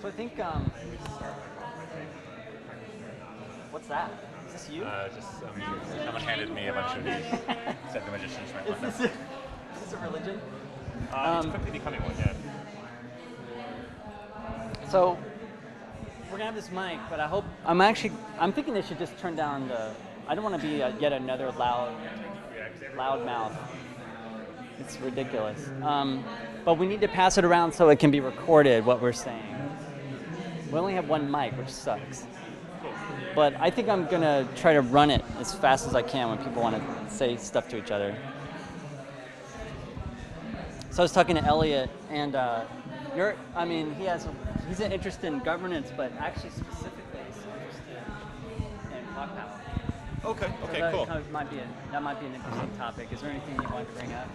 So I think, what's that? Is this you? Someone handed me a bunch of these. Said the magician's right Is this, is this a religion? It's quickly becoming one, yeah. So we're gonna have this mic, but I'm thinking they should just turn down I don't want to be yet another loud mouth. It's ridiculous. But we need to pass it around so it can be recorded, what we're saying. We only have one mic, which sucks. But I think I'm gonna try to run it as fast as I can when people want to say stuff to each other. So I was talking to Elliot, and he's an interest in governance, but actually specifically he's interested in block power. Okay, So cool. that might be an interesting topic. Is there anything you want to bring up?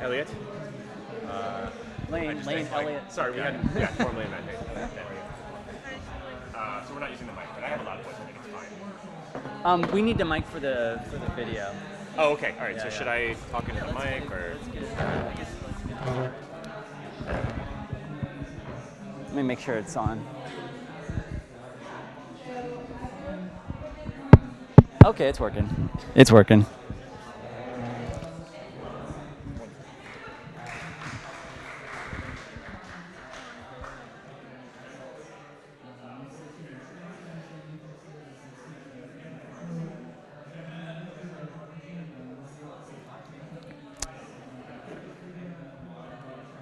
Elliot? Lane Elliot. Sorry, we hadn't formally met. So we're not using the mic, but I have a loud voice. I think it's fine. We need the mic for the video. Oh, okay. All right. Yeah, so yeah. should I talk into the mic or? Let's get it started. Let me make sure it's on. Okay, it's working. It's working.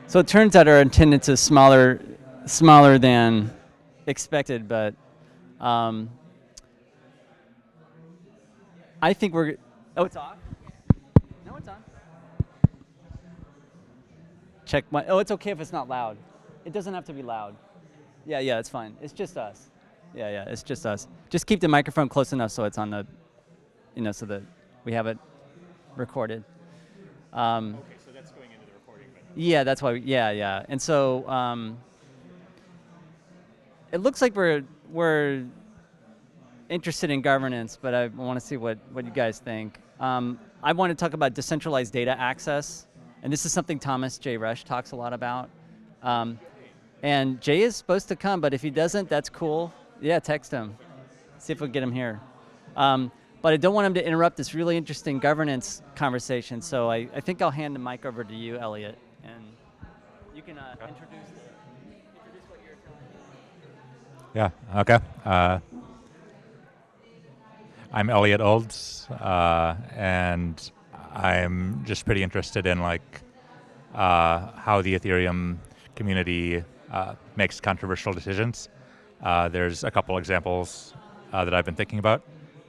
So it turns out our attendance is smaller than expected, but I think we're. Oh, it's off? No, it's on. Check my. Oh, it's okay if it's not loud. It doesn't have to be loud. Yeah, it's fine. It's just us. Yeah, it's just us. Just keep the microphone close enough so it's on the, so that we have it recorded. Okay, so that's going into the recording. But Yeah, that's why. Yeah. And so it looks like we're interested in governance, but I want to see what you guys think. I want to talk about decentralized data access, and this is something Thomas J. Rush talks a lot about. And Jay is supposed to come, but if he doesn't, that's cool. Yeah, text him. See if we can get him here. But I don't want him to interrupt this really interesting governance conversation, so I think I'll hand the mic over to you, Elliot, and you can introduce what you're telling me. Yeah. Okay. I'm Elliot Olds, and I'm just pretty interested in how the Ethereum community makes controversial decisions. There's a couple examples that I've been thinking about.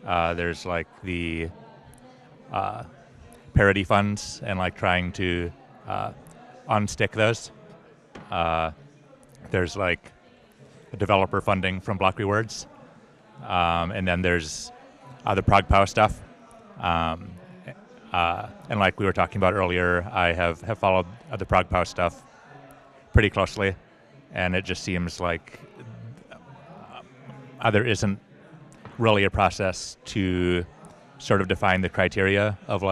There's the parity funds and trying to unstick those. There's developer funding from Block Rewards, and then there's the ProgPow stuff. And like we were talking about earlier, I have followed the ProgPow stuff pretty closely, and it just seems like there isn't really a process to sort of define the criteria of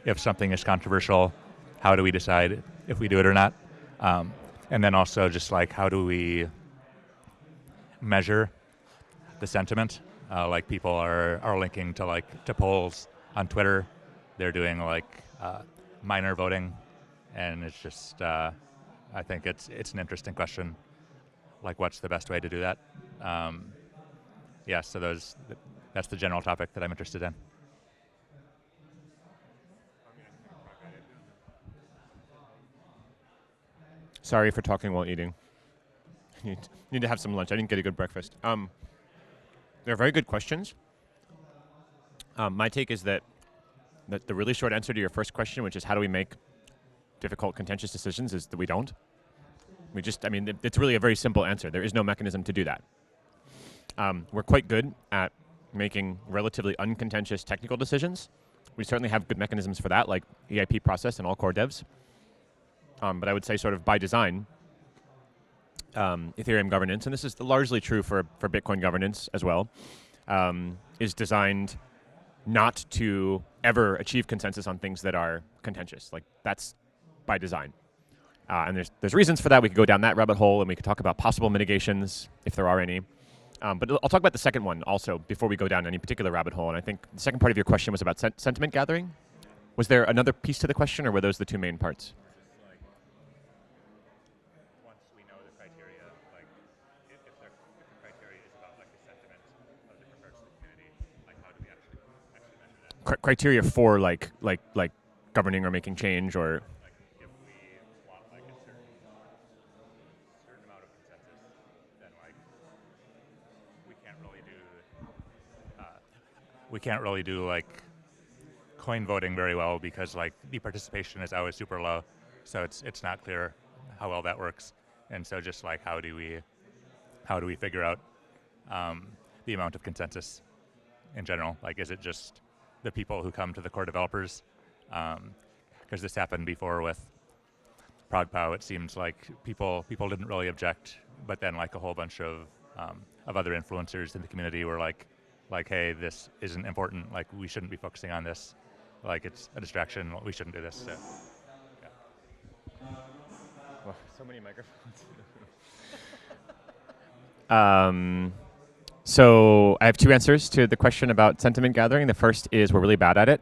if something is controversial, how do we decide if we do it or not? And then also just how do we measure the sentiment? People are linking to polls on Twitter. They're doing minor voting, and it's just I think it's an interesting question. What's the best way to do that? So that's the general topic that I'm interested in. Sorry for talking while eating. Need to have some lunch. I didn't get a good breakfast. They're very good questions. My take is that the really short answer to your first question, which is how do we make difficult, contentious decisions, is that we don't. It's really a very simple answer. There is no mechanism to do that. We're quite good at making relatively uncontentious technical decisions. We certainly have good mechanisms for that, like EIP process and all core devs. But I would say sort of by design, Ethereum governance, and this is largely true for Bitcoin governance as well, is designed not to ever achieve consensus on things that are contentious. That's by design. And there's reasons for that. We could go down that rabbit hole, and we could talk about possible mitigations if there are any. But I'll talk about the second one also before we go down any particular rabbit hole. And I think the second part of your question was about sentiment gathering. Was there another piece to the question, or were those the two main parts? Once we know the criteria, like if the criteria is about like the sentiment of different parts of the community, like how do we actually measure that? Criteria for like governing or making change, or Like if we want like a certain amount of consensus, then like we can't really do like coin voting very well because like the participation is always super low, so it's not clear how well that works. And so just like how do we figure out the amount of consensus in general? Like is it just the people who come to the core developers? Because this happened before with ProgPow. It seems like people didn't really object, but then like a whole bunch of other influencers in the community were like, hey, this isn't important. Like we shouldn't be focusing on this. Like it's a distraction. We shouldn't do this. So, yeah. Well, so many microphones. So I have two answers to the question about sentiment gathering. The first is we're really bad at it,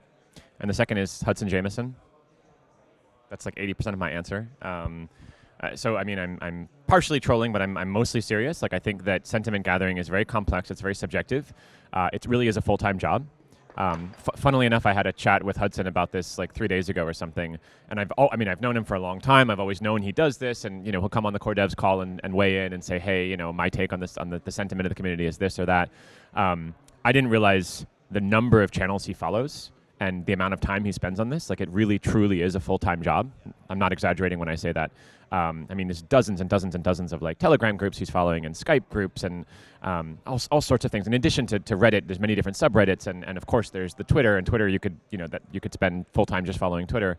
and the second is Hudson Jameson. That's like 80% of my answer. So I mean, I'm partially trolling, but I'm mostly serious. Like I think that sentiment gathering is very complex. It's very subjective. It really is a full-time job. Funnily enough, I had a chat with Hudson about this like 3 days ago or something, and I've known him for a long time. I've always known he does this, and he'll come on the core devs call and weigh in and say, hey, my take on this, on the sentiment of the community is this or that. I didn't realize the number of channels he follows and the amount of time he spends on this. Like it really, truly is a full-time job. I'm not exaggerating when I say that. I mean, there's dozens and dozens and dozens of like Telegram groups he's following and Skype groups and all sorts of things. In addition to Reddit, there's many different subreddits, and of course there's the Twitter. And Twitter, you could spend full time just following Twitter.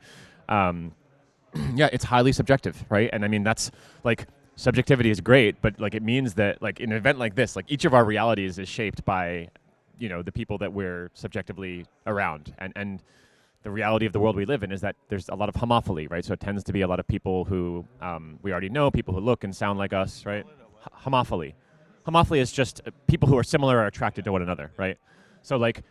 Yeah, it's highly subjective, right? And I mean, that's like subjectivity is great, but like it means that like in an event like this, like each of our realities is shaped by the people that we're subjectively around, and the reality of the world we live in is that there's a lot of homophily, right? So it tends to be a lot of people who we already know, people who look and sound like us, right? Homophily. Homophily is just people who are similar are attracted to one another, right? So like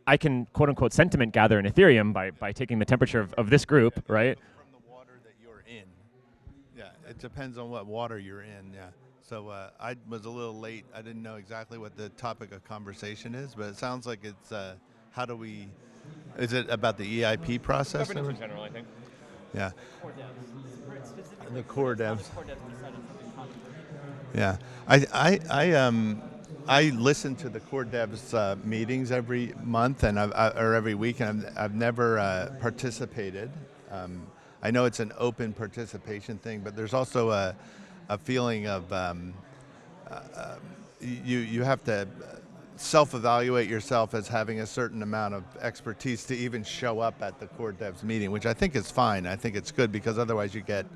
I can quote unquote sentiment gather in Ethereum by taking the temperature of this group, right? From the water that you're in. Yeah, it depends on what water you're in, yeah. So I was a little late. I didn't know exactly what the topic of conversation is, but it sounds like it's how do we... Is it about the EIP process? Governance in general, I think. Yeah. Core devs. The core devs. Core devs decided something controversial. Yeah, I listen to the core devs meetings every month and or every week, and I've never participated. I know it's an open participation thing, but there's also a feeling of you have to self-evaluate yourself as having a certain amount of expertise to even show up at the core devs meeting, which I think is fine. I think it's good because otherwise you get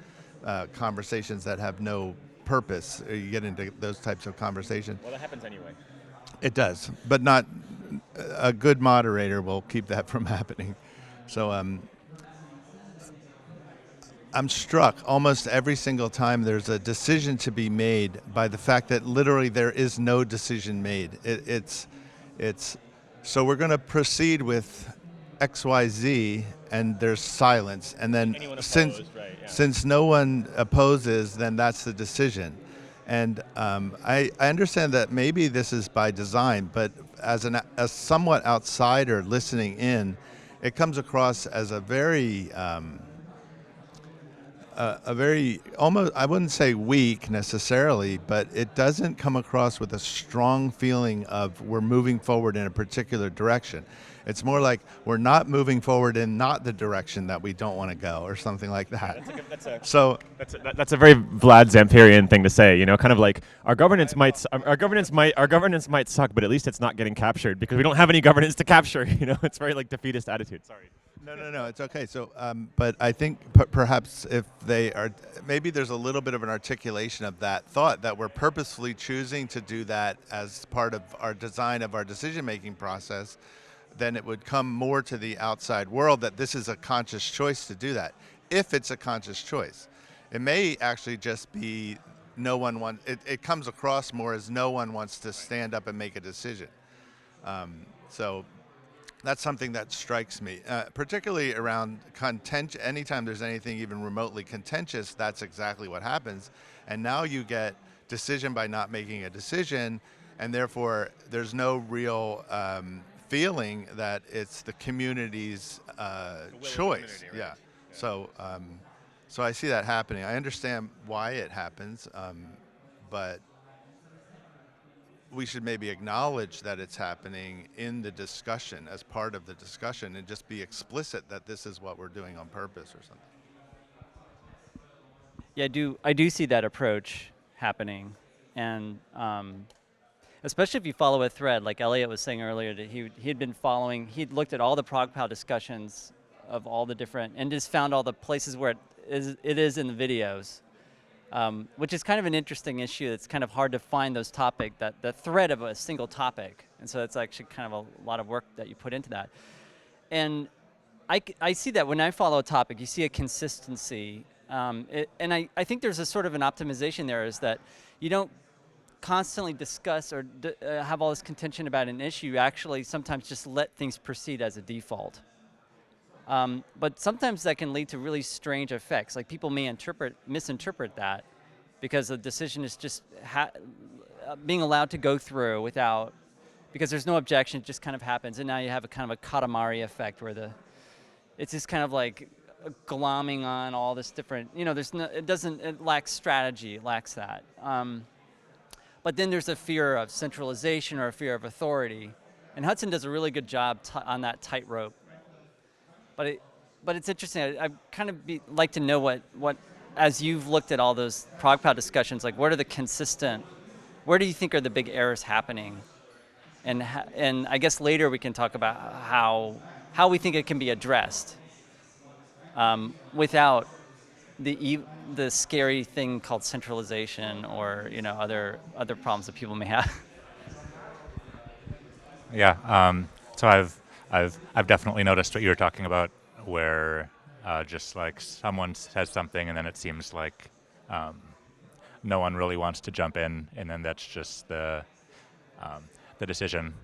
conversations that have no purpose. You get into those types of conversations. Well, that happens anyway. It does, but not a good moderator will keep that from happening. So I'm struck almost every single time there's a decision to be made by the fact that literally there is no decision made. It's so we're going to proceed with XYZ and there's silence, and then since no one opposes, then that's the decision. And I understand that maybe this is by design, but as a somewhat outsider listening in, it comes across as a very almost, I wouldn't say weak necessarily, but it doesn't come across with a strong feeling of we're moving forward in a particular direction. It's more like we're not moving forward in not the direction that we don't want to go, or something like that. That's a very Vlad Zamparian thing to say, kind of like our governance might suck, but at least it's not getting captured because we don't have any governance to capture. It's very like defeatist attitude. Sorry. No, it's okay. So, but I think perhaps if they are, maybe there's a little bit of an articulation of that thought that we're purposefully choosing to do that as part of our design of our decision-making process, then it would come more to the outside world that this is a conscious choice to do that, if it's a conscious choice. It may actually just be no one wants. It comes across more as no one wants to stand up and make a decision. So that's something that strikes me, particularly around contention. Anytime there's anything even remotely contentious, that's exactly what happens. And now you get decision by not making a decision, and therefore there's no real feeling that it's the community's choice. Community, right? Yeah. So, so I see that happening. I understand why it happens, but we should maybe acknowledge that it's happening in the discussion as part of the discussion, and just be explicit that this is what we're doing on purpose or something. Yeah, I do see that approach happening, and especially if you follow a thread, like Elliot was saying earlier, that he'd been following, he'd looked at all the ProgPow discussions of all the different, and just found all the places where it is in the videos, which is kind of an interesting issue. It's kind of hard to find those topics, that the thread of a single topic, and so it's actually kind of a lot of work that you put into that. And I see that when I follow a topic, you see a consistency, and I think there's a sort of an optimization there, is that you don't constantly discuss or have all this contention about an issue. You actually sometimes just let things proceed as a default. But sometimes that can lead to really strange effects. Like people may misinterpret that, because the decision is just being allowed to go through without, because there's no objection, it just kind of happens. And now you have a kind of a Katamari effect where it's just kind of like glomming on all this different, it lacks strategy, it lacks that. But then there's a fear of centralization or a fear of authority. And Hudson does a really good job on that tightrope. But it's interesting. I kind of like to know what, as you've looked at all those ProgPow discussions, like what are the consistent, where do you think are the big errors happening? And I guess later we can talk about how we think it can be addressed without the scary thing called centralization, or other problems that people may have. Yeah. So I've definitely noticed what you were talking about, where just like someone says something and then it seems like no one really wants to jump in, and then that's just the decision.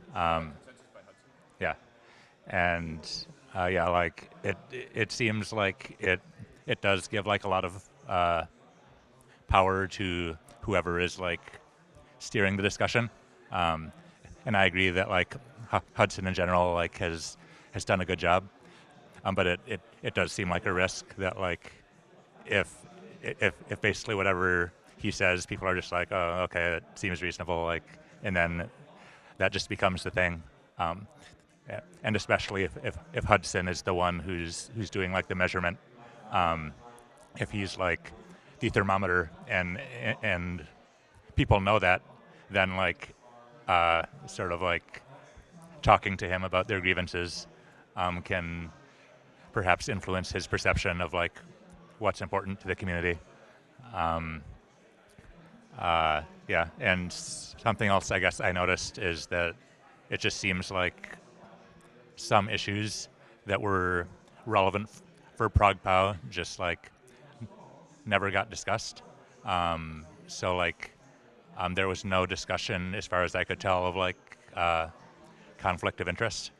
Yeah, and yeah, like it seems like it does give like a lot of power to whoever is like steering the discussion, and I agree that like Hudson in general like has done a good job, but it does seem like a risk that like if basically whatever he says, people are just like, oh, okay, it seems reasonable, like, and then that just becomes the thing. And especially if Hudson is the one who's doing like the measurement, if he's like the thermometer and people know that, then like sort of like talking to him about their grievances can perhaps influence his perception of like what's important to the community. Yeah, and something else I guess I noticed is that it just seems like some issues that were relevant for ProgPow just like never got discussed. So like there was no discussion, as far as I could tell, of like conflict of interest,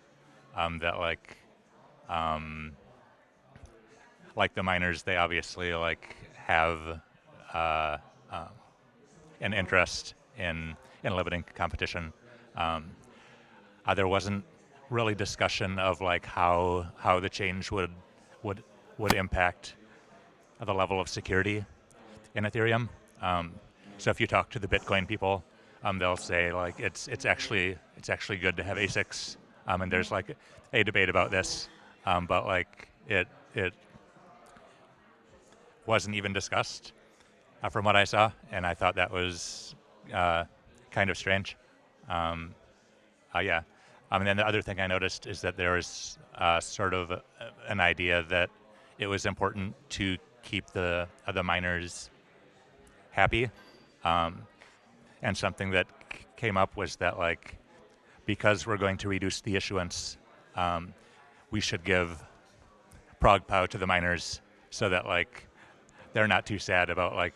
that like the miners, they obviously like have an interest in limiting competition. There wasn't really discussion of like how the change would impact the level of security in Ethereum. So if you talk to the Bitcoin people, they'll say like it's actually good to have ASICs, and there's like a debate about this, but like it wasn't even discussed from what I saw, and I thought that was kind of strange. Yeah. And then the other thing I noticed is that there was sort of an idea that it was important to keep the miners happy. And something that came up was that like, because we're going to reduce the issuance, we should give ProgPow to the miners so that like they're not too sad about like,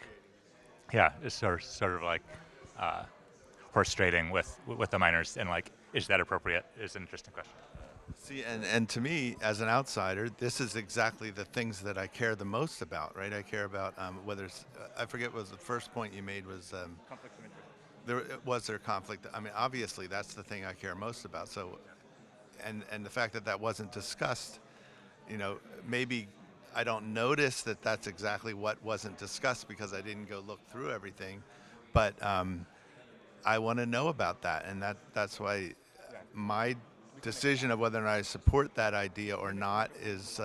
yeah, it's sort of like horse trading with the miners, and like, is that appropriate? Is an interesting question. See, and to me, as an outsider, this is exactly the things that I care the most about, right? I care about whether it's, I forget what was the first point you made was Conflicts of interest. was there conflict? I mean, obviously, that's the thing I care most about. So, and the fact that that wasn't discussed, you know, maybe I don't notice that that's exactly what wasn't discussed because I didn't go look through everything, but I want to know about that, and that's why my decision of whether or not I support that idea or not is,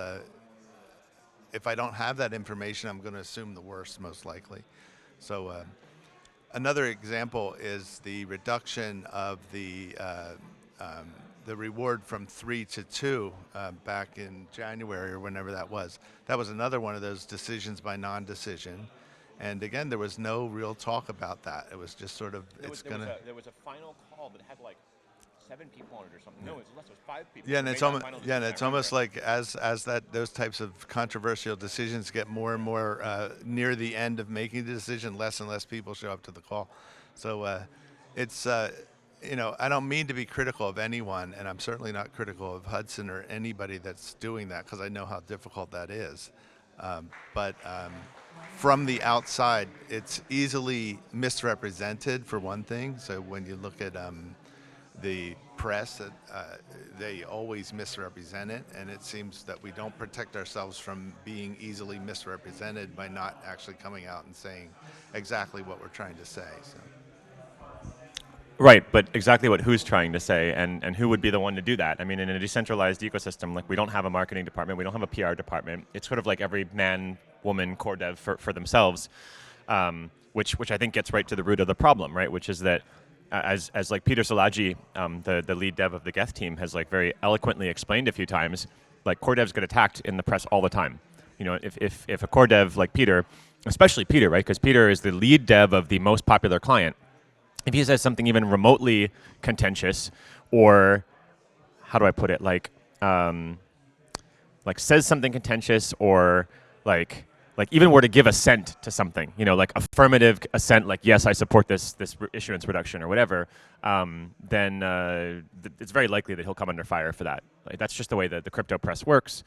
if I don't have that information, I'm going to assume the worst, most likely. So another example is the reduction of the reward from 3 to 2 back in January or whenever that was. That was another one of those decisions by non-decision. And again, there was no real talk about that. It was just sort of, There was a final call that had like 7 people on it or something. No, it was less. It was 5 people. Yeah, and it's almost it's almost like as those types of controversial decisions get more and more near the end of making the decision, less and less people show up to the call. So it's you know, I don't mean to be critical of anyone, and I'm certainly not critical of Hudson or anybody that's doing that because I know how difficult that is. But from the outside, it's easily misrepresented for one thing. So when you look at the press, they always misrepresent it, and it seems that we don't protect ourselves from being easily misrepresented by not actually coming out and saying exactly what we're trying to say. So. Right, but exactly what who's trying to say, and who would be the one to do that? I mean, in a decentralized ecosystem, like we don't have a marketing department, we don't have a PR department. It's sort of like every man, woman, core dev for themselves, which I think gets right to the root of the problem, right? Which is that as like Peter Szilagyi, the lead dev of the Geth team, has like very eloquently explained a few times, like core devs get attacked in the press all the time. You know, if a core dev like Peter, especially Peter, right? Because Peter is the lead dev of the most popular client. If he says something even remotely contentious, or how do I put it, like says something contentious, or like even were to give assent to something, you know, like affirmative assent, like yes, I support this issuance reduction or whatever, then it's very likely that he'll come under fire for that. Like, that's just the way that the crypto press works.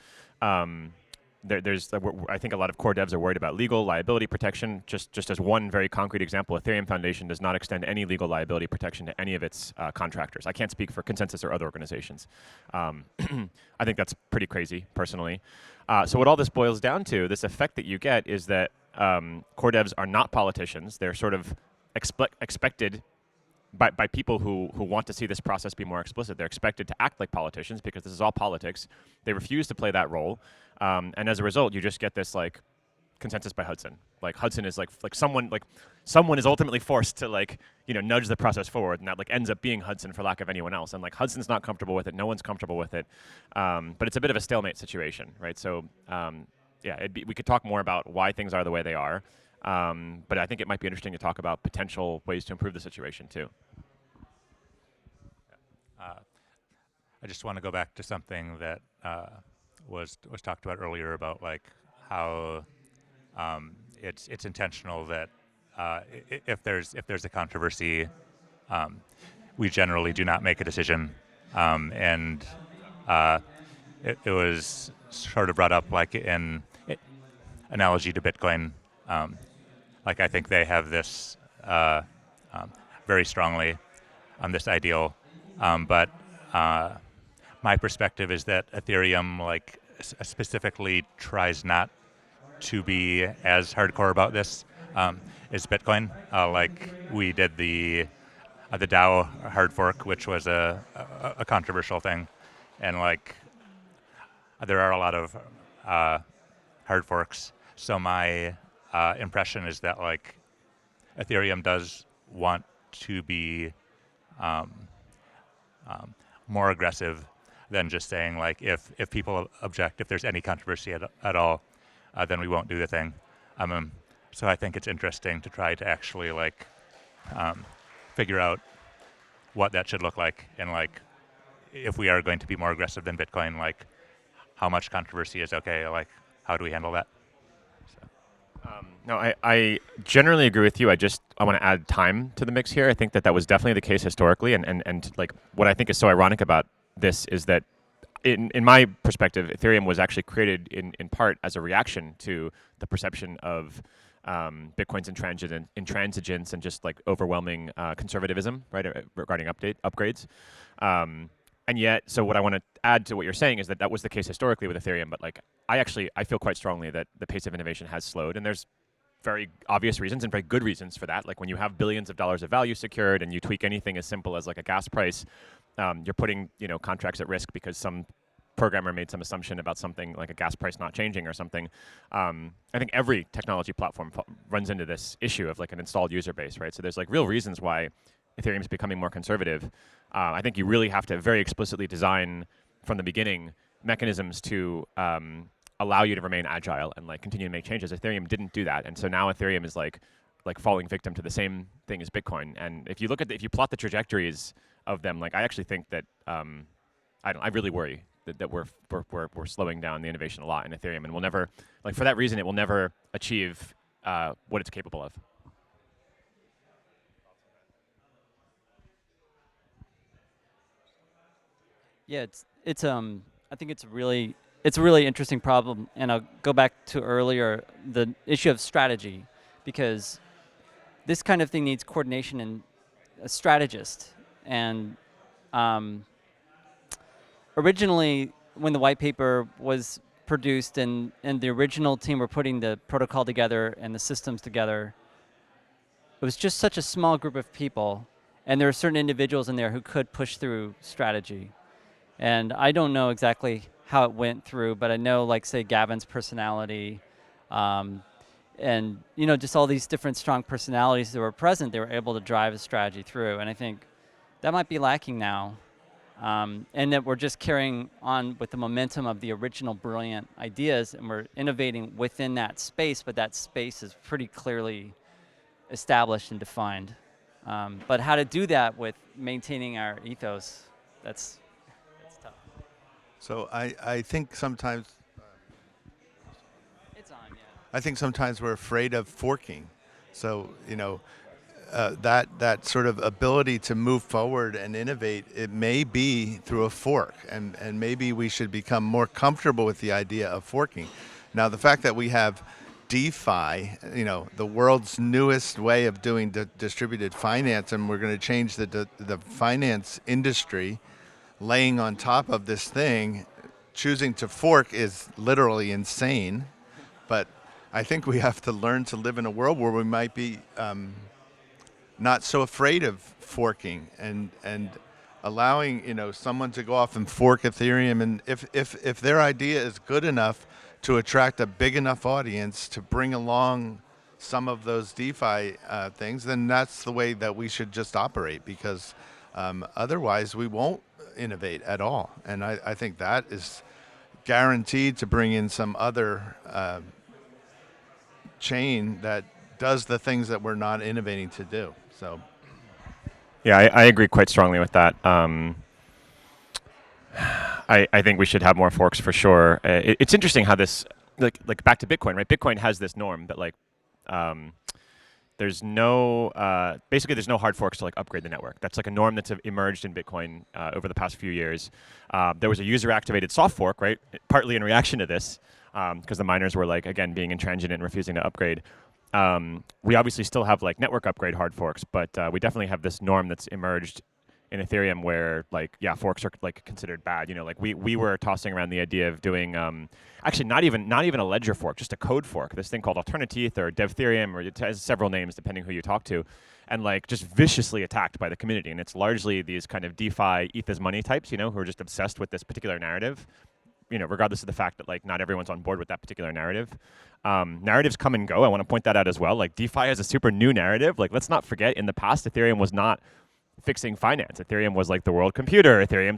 I think a lot of core devs are worried about legal liability protection. Just as one very concrete example, Ethereum Foundation does not extend any legal liability protection to any of its contractors. I can't speak for Consensus or other organizations. I think that's pretty crazy, personally. So what all this boils down to, this effect that you get, is that core devs are not politicians. They're sort of expected by people who want to see this process be more explicit. They're expected to act like politicians because this is all politics. They refuse to play that role. And as a result, you just get this like consensus by Hudson. Like Hudson is like someone is ultimately forced to like, you know, nudge the process forward, and that like ends up being Hudson for lack of anyone else. And like Hudson's not comfortable with it. No one's comfortable with it. But it's a bit of a stalemate situation, right? So yeah, we could talk more about why things are the way they are. But I think it might be interesting to talk about potential ways to improve the situation too. I just want to go back to something that was talked about earlier about like how it's intentional that if there's a controversy, we generally do not make a decision, and it was sort of brought up like in analogy to Bitcoin. Like I think they have this very strongly on this ideal, but my perspective is that Ethereum like specifically tries not to be as hardcore about this as Bitcoin. Like we did the DAO hard fork, which was a controversial thing, and like there are a lot of hard forks. So my impression is that like Ethereum does want to be more aggressive than just saying like if people object, if there's any controversy at all, then we won't do the thing. So I think it's interesting to try to actually like figure out what that should look like, and like if we are going to be more aggressive than Bitcoin, like how much controversy is okay, like how do we handle that? So. No, I generally agree with you. I want to add time to the mix here. I think that was definitely the case historically, and like what I think is so ironic about this is that in my perspective, Ethereum was actually created in part as a reaction to the perception of Bitcoin's intransigence and just like overwhelming conservatism, right, regarding upgrades. And yet, so what I want to add to what you're saying is that was the case historically with Ethereum, but like I feel quite strongly that the pace of innovation has slowed, and there's very obvious reasons and very good reasons for that. Like when you have billions of dollars of value secured and you tweak anything as simple as like a gas price, you're putting contracts at risk because some programmer made some assumption about something like a gas price not changing or something. I think every technology platform runs into this issue of like an installed user base, right? So there's like real reasons why Ethereum is becoming more conservative. I think you really have to very explicitly design from the beginning mechanisms to allow you to remain agile and like continue to make changes. Ethereum didn't do that, and so now Ethereum is like falling victim to the same thing as Bitcoin. And if you look at if you plot the trajectories of them, like I actually think that I really worry that we're slowing down the innovation a lot in Ethereum, and we'll never, like for that reason, it will never achieve what it's capable of. Yeah, I think it's a really interesting problem, and I'll go back to earlier the issue of strategy, because this kind of thing needs coordination and a strategist. And originally, when the white paper was produced and the original team were putting the protocol together and the systems together, it was just such a small group of people, and there were certain individuals in there who could push through strategy. And I don't know exactly how it went through, but I know, like, say, Gavin's personality, and just all these different strong personalities that were present, they were able to drive a strategy through. And I think that might be lacking now, and that we're just carrying on with the momentum of the original brilliant ideas, and we're innovating within that space, but that space is pretty clearly established and defined. But how to do that with maintaining our ethos, that's tough. So I think sometimes It's on, yeah. I think sometimes we're afraid of forking. So that sort of ability to move forward and innovate, it may be through a fork, and maybe we should become more comfortable with the idea of forking. Now, the fact that we have DeFi, the world's newest way of doing distributed finance, and we're going to change the finance industry, laying on top of this thing, choosing to fork is literally insane. But I think we have to learn to live in a world where we might be not so afraid of forking and allowing someone to go off and fork Ethereum, and if their idea is good enough to attract a big enough audience to bring along some of those DeFi things, then that's the way that we should just operate, because otherwise we won't innovate at all. And I think that is guaranteed to bring in some other chain that does the things that we're not innovating to do. So, yeah, I agree quite strongly with that. I think we should have more forks for sure. It's interesting how this, like back to Bitcoin, right? Bitcoin has this norm that like there's no basically there's no hard forks to like upgrade the network. That's like a norm that's emerged in Bitcoin over the past few years. There was a user-activated soft fork, right? Partly in reaction to this, because the miners were like, again, being intransigent and refusing to upgrade. We obviously still have like network upgrade hard forks, but we definitely have this norm that's emerged in Ethereum where like, yeah, forks are like considered bad. Like we were tossing around the idea of doing actually not even a ledger fork, just a code fork. This thing called Alternateth or Devtherium, or it has several names depending who you talk to, and like just viciously attacked by the community. And it's largely these kind of DeFi ETH is money types, who are just obsessed with this particular narrative. Regardless of the fact that like not everyone's on board with that particular narrative. Narratives come and go. I want to point that out as well. Like DeFi is a super new narrative. Like let's not forget, in the past, Ethereum was not fixing finance. Ethereum was like the world computer. Ethereum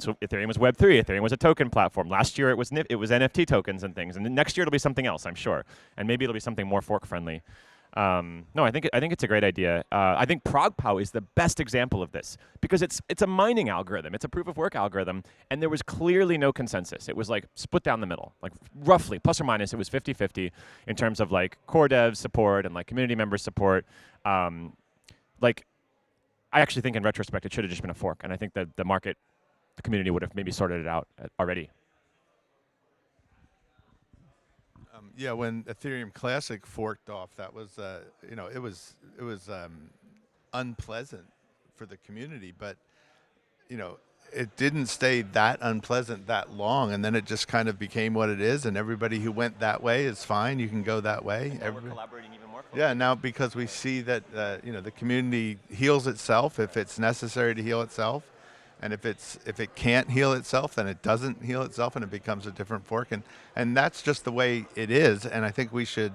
was Web3. Ethereum was a token platform. Last year it was NFT tokens and things. And then next year it'll be something else, I'm sure. And maybe it'll be something more fork friendly. No, I think it's a great idea. I think ProgPow is the best example of this because it's a mining algorithm. It's a proof of work algorithm, and there was clearly no consensus. It was like split down the middle, like roughly plus or minus. It was 50-50 in terms of like core dev support and like community member support. Like, I actually think in retrospect it should have just been a fork, and I think that the community would have maybe sorted it out already. Yeah, when Ethereum Classic forked off, that was it was unpleasant for the community, but it didn't stay that unpleasant that long, and then it just kind of became what it is, and everybody who went that way is fine. You can go that way. We're collaborating even more closely. Yeah, now because we see that the community heals itself if it's necessary to heal itself, and if it can't heal itself, then it doesn't heal itself, and it becomes a different fork, and that's just the way it is. And I think we should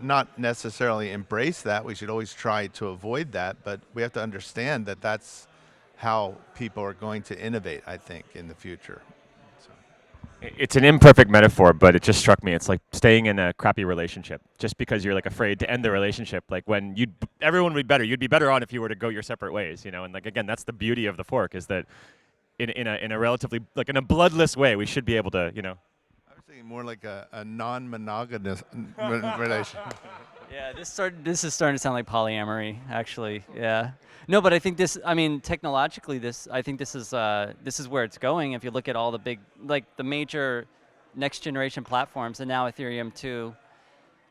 not necessarily embrace that. We should always try to avoid that, but we have to understand that that's how people are going to innovate, I think, in the future. It's an imperfect metaphor, but it just struck me. It's like staying in a crappy relationship just because you're like afraid to end the relationship. Like when everyone would be better. You'd be better on if you were to go your separate ways, And like again, that's the beauty of the fork is that in a relatively like in a bloodless way, we should be able to, I was thinking more like a non-monogamous relation. Yeah, this is starting to sound like polyamory, actually. Yeah. No, but I think technologically, I think this is where it's going. If you look at all the big, like the major next generation platforms, and now Ethereum 2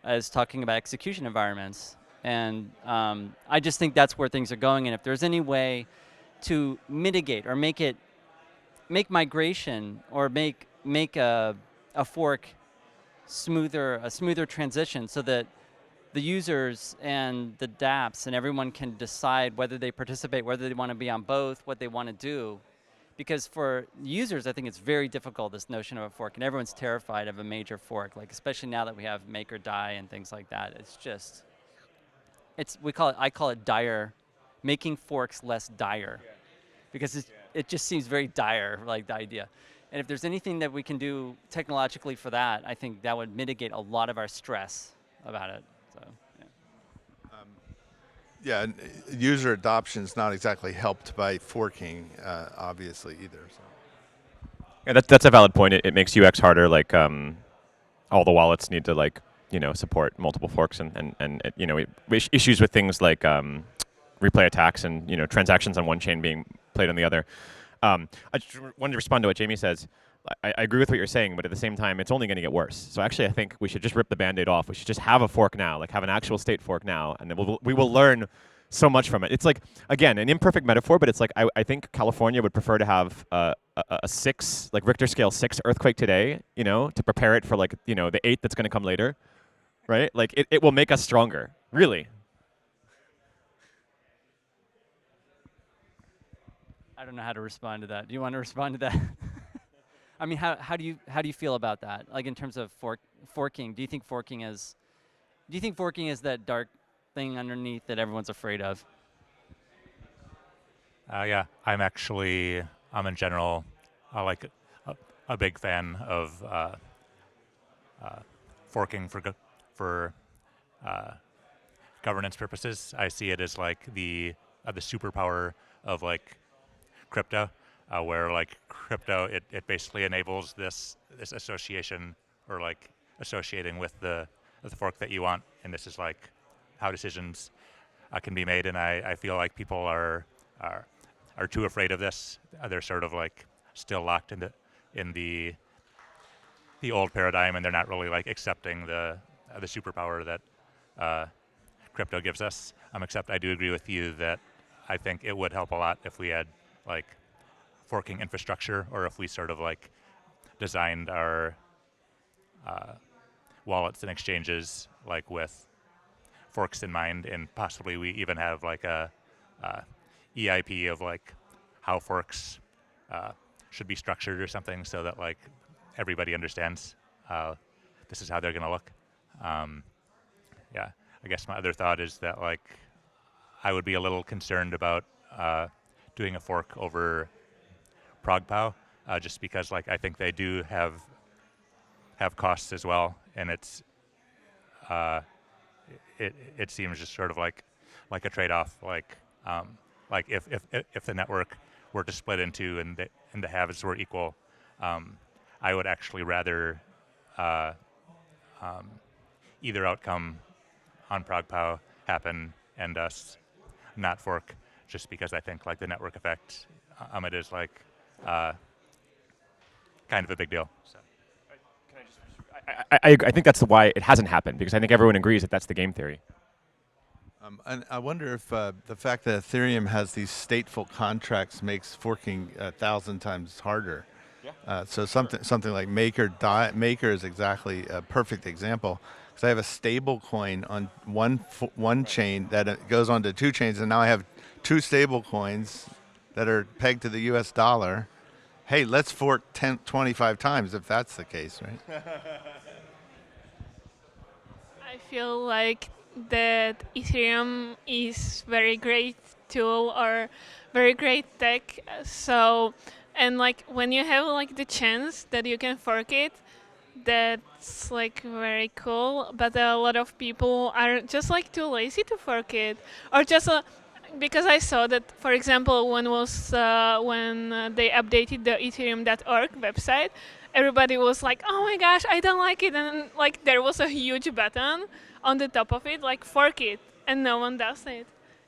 is talking about execution environments. And I just think that's where things are going. And if there's any way to mitigate or make migration or make a fork a smoother transition so that the users and the dApps and everyone can decide whether they participate, whether they want to be on both, what they want to do. Because for users, I think it's very difficult, this notion of a fork, and everyone's terrified of a major fork, like especially now that we have make or die and things like that. It's just, I call it dire, making forks less dire. Yeah. Because it just seems very dire, like the idea. And if there's anything that we can do technologically for that, I think that would mitigate a lot of our stress about it. So, yeah, and user adoption is not exactly helped by forking, obviously, either. So. Yeah, that's a valid point. It makes UX harder. Like all the wallets need to support multiple forks and issues with things like replay attacks and transactions on one chain being played on the other. I just wanted to respond to what Jamie says. I agree with what you're saying, but at the same time, it's only going to get worse. So actually, I think we should just rip the Band-Aid off. We should just have a fork now, like have an actual state fork now, and then we will learn so much from it. It's like, again, an imperfect metaphor, but it's like I think California would prefer to have a 6, like Richter scale 6 earthquake today, to prepare it for the 8 that's going to come later, right? Like it will make us stronger, really. I don't know how to respond to that. Do you want to respond to that? I mean, how do you feel about that? Like in terms of forking, do you think forking is that dark thing underneath that everyone's afraid of? Yeah, I'm in general like a big fan of forking for governance purposes. I see it as like the superpower of like crypto. Where like crypto, it basically enables this association or like associating with the fork that you want, and this is like how decisions can be made. And I feel like people are too afraid of this. They're sort of like still locked in the old paradigm, and they're not really like accepting the superpower that crypto gives us. Except I do agree with you that I think it would help a lot if we had like forking infrastructure, or if we sort of like designed our wallets and exchanges like with forks in mind, and possibly we even have like a EIP of like how forks should be structured or something, so that like everybody understands this is how they're going to look. Yeah, I guess my other thought is that like I would be a little concerned about doing a fork over ProgPow, just because like I think they do have costs as well, and it seems just sort of like a trade-off. Like if the network were to split into and the halves were equal, I would actually rather either outcome on ProgPow happen and us not fork, just because I think like the network effect it is like kind of a big deal. So. I think that's why it hasn't happened, because I think everyone agrees that that's the game theory. And I wonder if the fact that Ethereum has these stateful contracts makes forking 1,000 times harder. Yeah. So something like Maker is exactly a perfect example. Because I have a stable coin on one chain that goes onto two chains, and now I have two stable coins that are pegged to the US dollar. Hey, let's fork 25 times if that's the case, right? I feel like that Ethereum is very great tool or very great tech. So, and like when you have like the chance that you can fork it, that's like very cool. But a lot of people are just like too lazy to fork it, or just because I saw that, for example, when they updated the Ethereum.org website, everybody was like, "Oh my gosh, I don't like it," and like there was a huge button on the top of it, like fork it, and no one does it.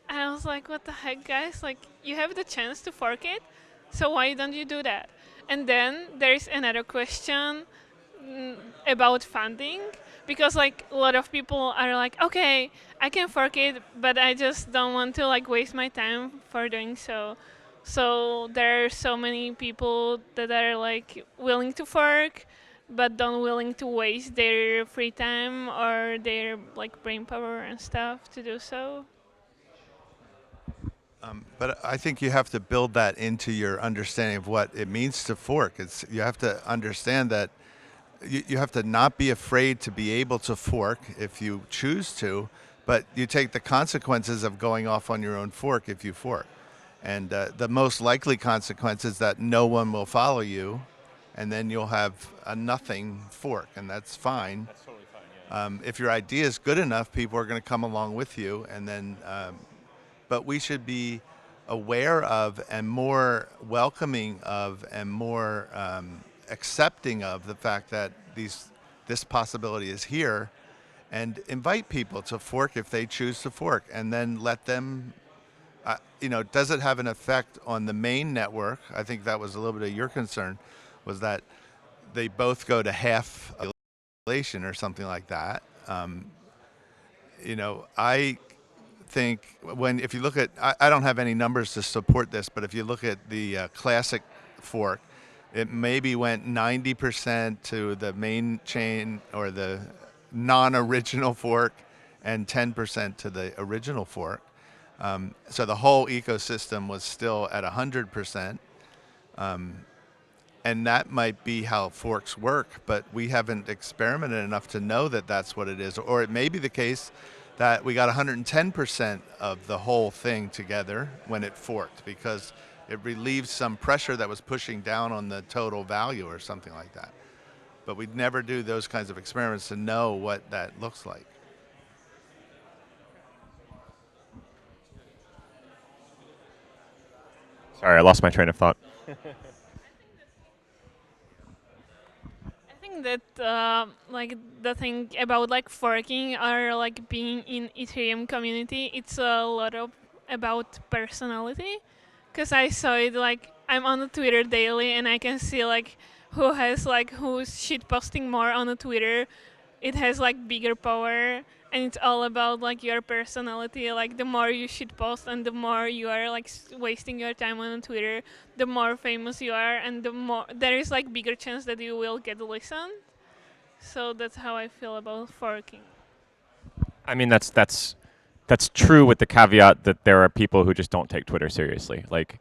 And I was like, "What the heck, guys? Like you have the chance to fork it, so why don't you do that?" And then there's another question about funding, because like a lot of people are like, okay, I can fork it, but I just don't want to like waste my time for doing so. So there are so many people that are like willing to fork but don't willing to waste their free time or their like brain power and stuff to do so. But I think you have to build that into your understanding of what it means to fork. You have to understand that you have to not be afraid to be able to fork if you choose to, but you take the consequences of going off on your own fork if you fork. And the most likely consequence is that no one will follow you, and then you'll have a nothing fork, and that's fine. That's totally fine, yeah. If your idea is good enough, people are going to come along with you, and then but we should be aware of and more welcoming of and more accepting of the fact that this possibility is here, and invite people to fork if they choose to fork, and then let them, does it have an effect on the main network? I think that was a little bit of your concern, was that they both go to half population or something like that. I think if you look at, I don't have any numbers to support this, but if you look at the classic fork, it maybe went 90% to the main chain or the non-original fork and 10% to the original fork. So the whole ecosystem was still at 100%. And that might be how forks work, but we haven't experimented enough to know that that's what it is. Or it may be the case that we got 110% of the whole thing together when it forked, because it relieved some pressure that was pushing down on the total value or something like that. But we'd never do those kinds of experiments to know what that looks like. Sorry, I lost my train of thought. I think that like the thing about like forking or like being in Ethereum community, it's a lot of about personality, because I saw it like I'm on the Twitter daily and I can see like who's shit posting more on the Twitter. It has like bigger power, and it's all about like your personality. Like the more you shit post and the more you are like wasting your time on Twitter, the more famous you are, and the more there is like bigger chance that you will get listened. So that's how I feel about forking. I mean, that's true, with the caveat that there are people who just don't take Twitter seriously. Like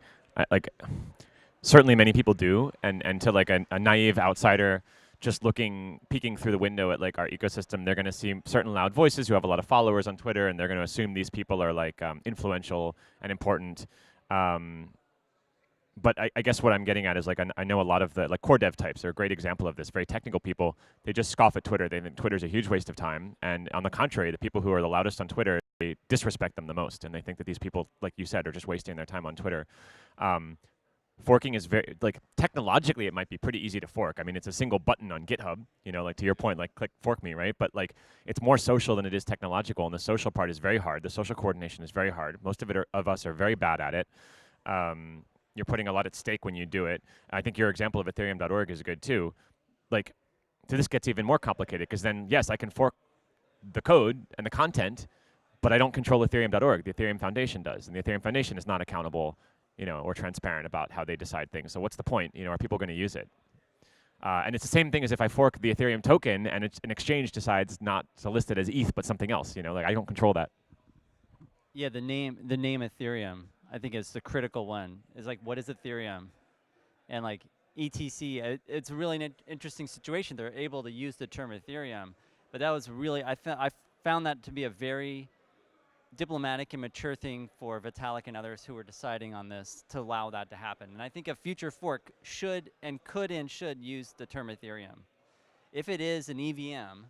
certainly many people do, and to like a naive outsider just peeking through the window at like our ecosystem, they're going to see certain loud voices who have a lot of followers on Twitter, and they're going to assume these people are like influential and important. but I guess what I'm getting at is like I know a lot of the like core dev types are a great example of this. Very technical people, they just scoff at Twitter. They think Twitter's a huge waste of time. And on the contrary, the people who are the loudest on Twitter, they disrespect them the most, and they think that these people, like you said, are just wasting their time on Twitter. Forking is very, like, technologically it might be pretty easy to fork. I mean, it's a single button on GitHub, you know, like to your point, like click fork me, right? But like it's more social than it is technological, and the social part is very hard. The social coordination is very hard. Most of us are very bad at it. You're putting a lot at stake when you do it. I think your example of Ethereum.org is good too. Like, so this gets even more complicated because then, yes, I can fork the code and the content, but I don't control Ethereum.org. The Ethereum Foundation does, and the Ethereum Foundation is not accountable, you know, or transparent about how they decide things. So what's the point? You know, are people going to use it? And it's the same thing as if I fork the Ethereum token and an exchange decides not to list it as ETH but something else. You know, like I don't control that. Yeah, the name Ethereum, I think is the critical one. Is like, what is Ethereum? And like ETC, it's really an interesting situation. They're able to use the term Ethereum, but that was really, I found that to be a very diplomatic and mature thing for Vitalik and others who were deciding on this to allow that to happen. And I think a future fork should and could and should use the term Ethereum. If it is an EVM,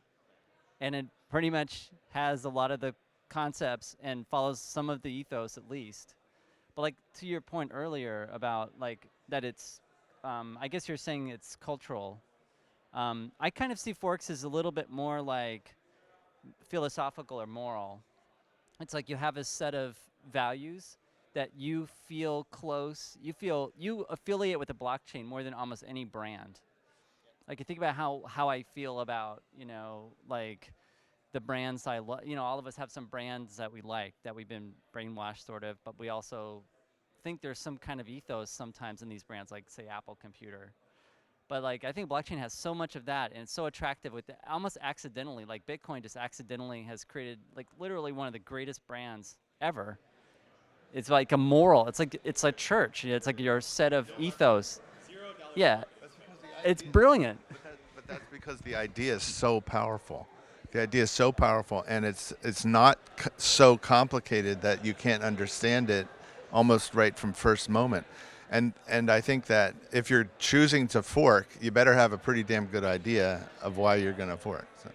and it pretty much has a lot of the concepts and follows some of the ethos at least. But like to your point earlier about like that it's, I guess you're saying it's cultural. I kind of see forks as a little bit more like philosophical or moral. It's like you have a set of values that you feel close, you affiliate with the blockchain more than almost any brand. Like you think about how I feel about, you know, like the brands I love, you know, all of us have some brands that we like, that we've been brainwashed sort of, but we also think there's some kind of ethos sometimes in these brands, like say Apple Computer. But like, I think blockchain has so much of that, and it's so attractive with almost accidentally, like Bitcoin just accidentally has created like literally one of the greatest brands ever. It's like a moral, it's a church, it's like your set of ethos. Yeah, it's brilliant. But that's because the idea is so powerful. The idea is so powerful, and it's not so complicated that you can't understand it almost right from first moment. And I think that if you're choosing to fork, you better have a pretty damn good idea of why you're going to fork. So.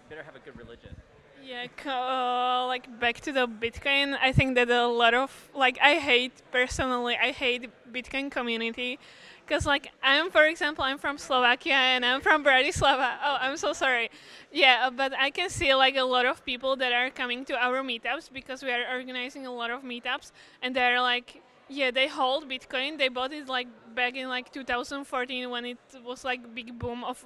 Better have a good religion. Yeah, like back to the Bitcoin, I think that a lot of, like I hate Bitcoin community because like for example, I'm from Slovakia and I'm from Bratislava. Oh, I'm so sorry. Yeah, but I can see like a lot of people that are coming to our meetups because we are organizing a lot of meetups, and they're like, yeah, they hold Bitcoin. They bought it like back in like 2014 when it was like big boom of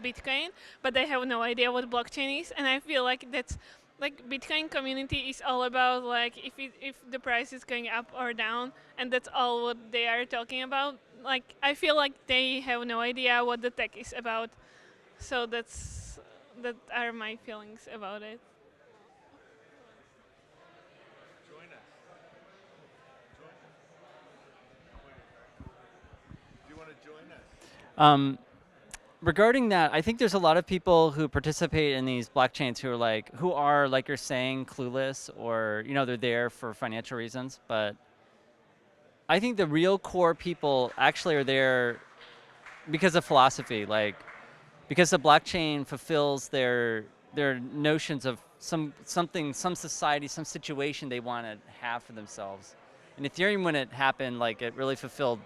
Bitcoin, but they have no idea what blockchain is. And I feel like that's like Bitcoin community is all about like if the price is going up or down, and that's all what they are talking about. Like I feel like they have no idea what the tech is about. So that are my feelings about it. Regarding that, I think there's a lot of people who participate in these blockchains who are like you're saying, clueless, or you know they're there for financial reasons. But I think the real core people actually are there because of philosophy, like because the blockchain fulfills their notions of some society, some situation they want to have for themselves. And Ethereum, when it happened, like it really fulfilled.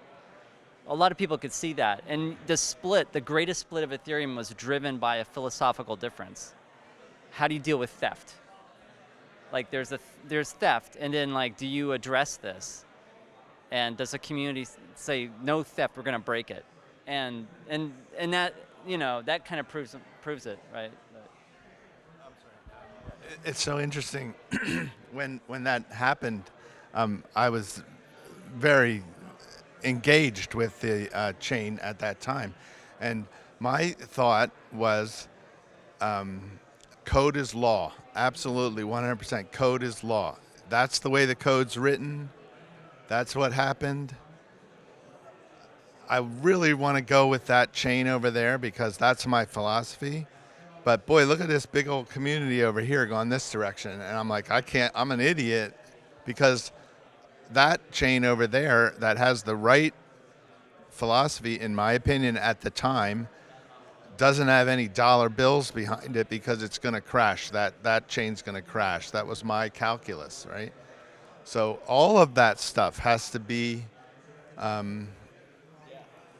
A lot of people could see that. And the greatest split of Ethereum was driven by a philosophical difference. How do you deal with theft? Like there's theft, and then like, do you address this? And does the community say, no theft, we're gonna break it? And that, you know, that kind of proves it, right? It's so interesting. when that happened, I was very engaged with the chain at that time, and my thought was code is law. Absolutely, 100%. Code is law. That's the way the code's written. That's what happened. I really want to go with that chain over there because that's my philosophy. But boy, look at this big old community over here going this direction, and I'm like, I'm an idiot because that chain over there that has the right philosophy, in my opinion, at the time, doesn't have any dollar bills behind it because it's going to crash. That chain's going to crash. That was my calculus, right? So all of that stuff has to be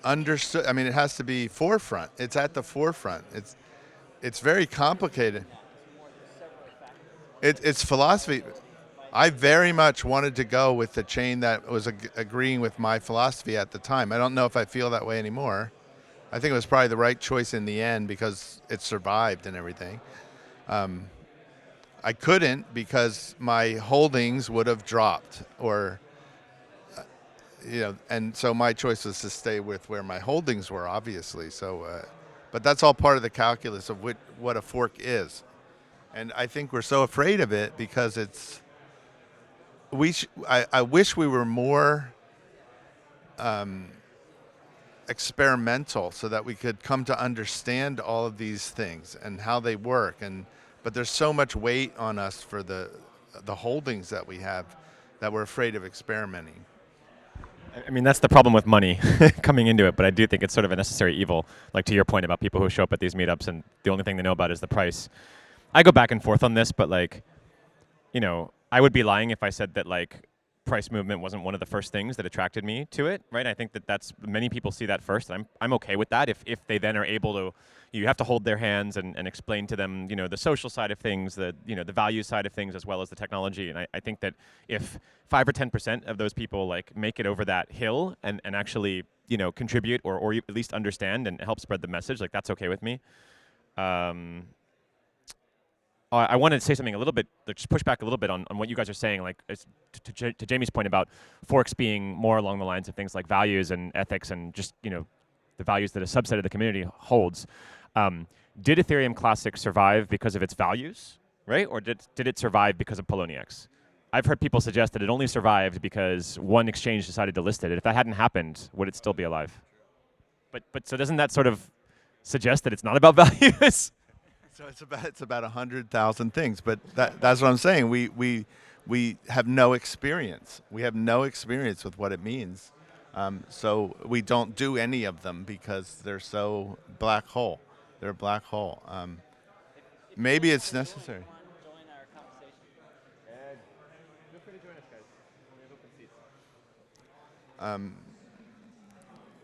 understood. I mean, it has to be forefront. It's at the forefront. It's very complicated. It's philosophy. I very much wanted to go with the chain that was agreeing with my philosophy at the time. I don't know if I feel that way anymore. I think it was probably the right choice in the end because it survived and everything. I couldn't because my holdings would have dropped, or and so my choice was to stay with where my holdings were, obviously. So, but that's all part of the calculus of what a fork is, and I think we're so afraid of it because it's. I wish we were more experimental so that we could come to understand all of these things and how they work. But there's so much weight on us for the holdings that we have that we're afraid of experimenting. I mean, that's the problem with money coming into it, but I do think it's sort of a necessary evil, like to your point about people who show up at these meetups and the only thing they know about is the price. I go back and forth on this, but I would be lying if I said that price movement wasn't one of the first things that attracted me to it, right? I think that's many people see that first, and I'm okay with that if they then are able to. You have to hold their hands and explain to them, the social side of things, the value side of things, as well as the technology. And I think that if 5 or 10% of those people make it over that hill and actually contribute or at least understand and help spread the message, that's okay with me. I wanted to say something a little bit, just push back a little bit on what you guys are saying, to Jamie's point about forks being more along the lines of things like values and ethics and just, the values that a subset of the community holds. Did Ethereum Classic survive because of its values, right? Or did it survive because of Poloniex? I've heard people suggest that it only survived because one exchange decided to list it. If that hadn't happened, would it still be alive? But so doesn't that sort of suggest that it's not about values? So it's about 100,000 things, but that's what I'm saying. We have no experience. We have no experience with what it means, so we don't do any of them because they're so black hole. They're a black hole. Maybe it's necessary.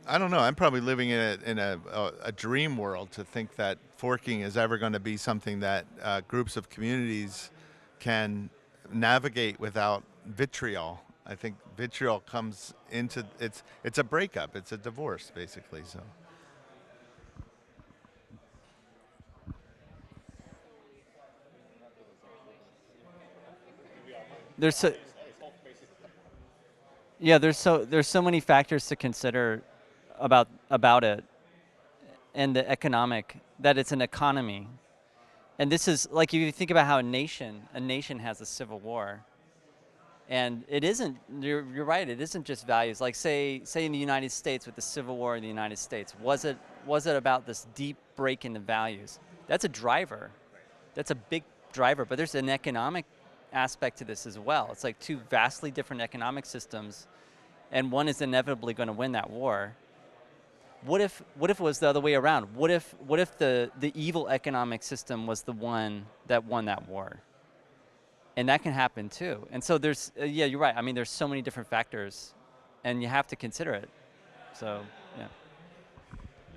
I don't know. I'm probably living in a dream world to think that forking is ever going to be something that groups of communities can navigate without vitriol. I think vitriol comes into it's a breakup. It's a divorce, basically. So. There's so many factors to consider about it, and the economic, that it's an economy. And this is if you think about how a nation has a civil war, and it isn't, you're right, it isn't just values. Say in the United States, with the Civil War in the United States, was it about this deep break in the values? That's a driver. That's a big driver, but there's an economic aspect to this as well. It's two vastly different economic systems, and one is inevitably going to win that war. What if it was the other way around? What if the evil economic system was the one that won that war? And that can happen too. And so there's you're right. I mean, there's so many different factors, and you have to consider it. So yeah.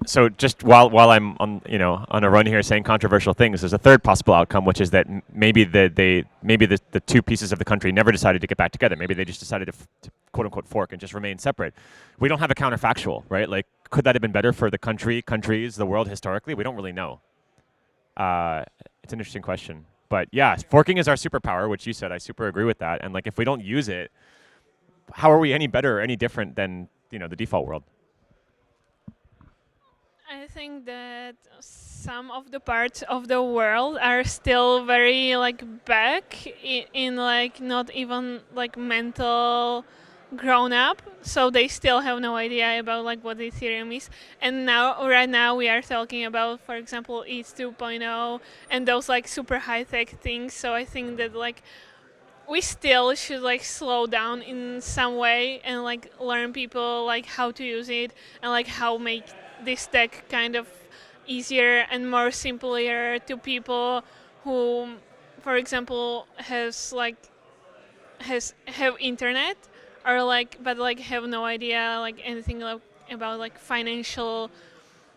So just while I'm on a run here saying controversial things, there's a third possible outcome, which is that maybe the two pieces of the country never decided to get back together. Maybe they just decided to quote unquote fork and just remain separate. We don't have a counterfactual, right? Could that have been better for the countries, the world historically? We don't really know. It's an interesting question. But yeah, forking is our superpower, which you said. I super agree with that. And if we don't use it, how are we any better or any different than the default world? I think that some of the parts of the world are still very back in not even mental grown up, so they still have no idea about what Ethereum is. And right now we are talking about, for example, ETH 2.0 and those super high tech things. So I think that we still should like slow down in some way and like learn people like how to use it and like how make this tech kind of easier and more simpler to people who, for example, has have internet or like but like have no idea like anything like, about like financial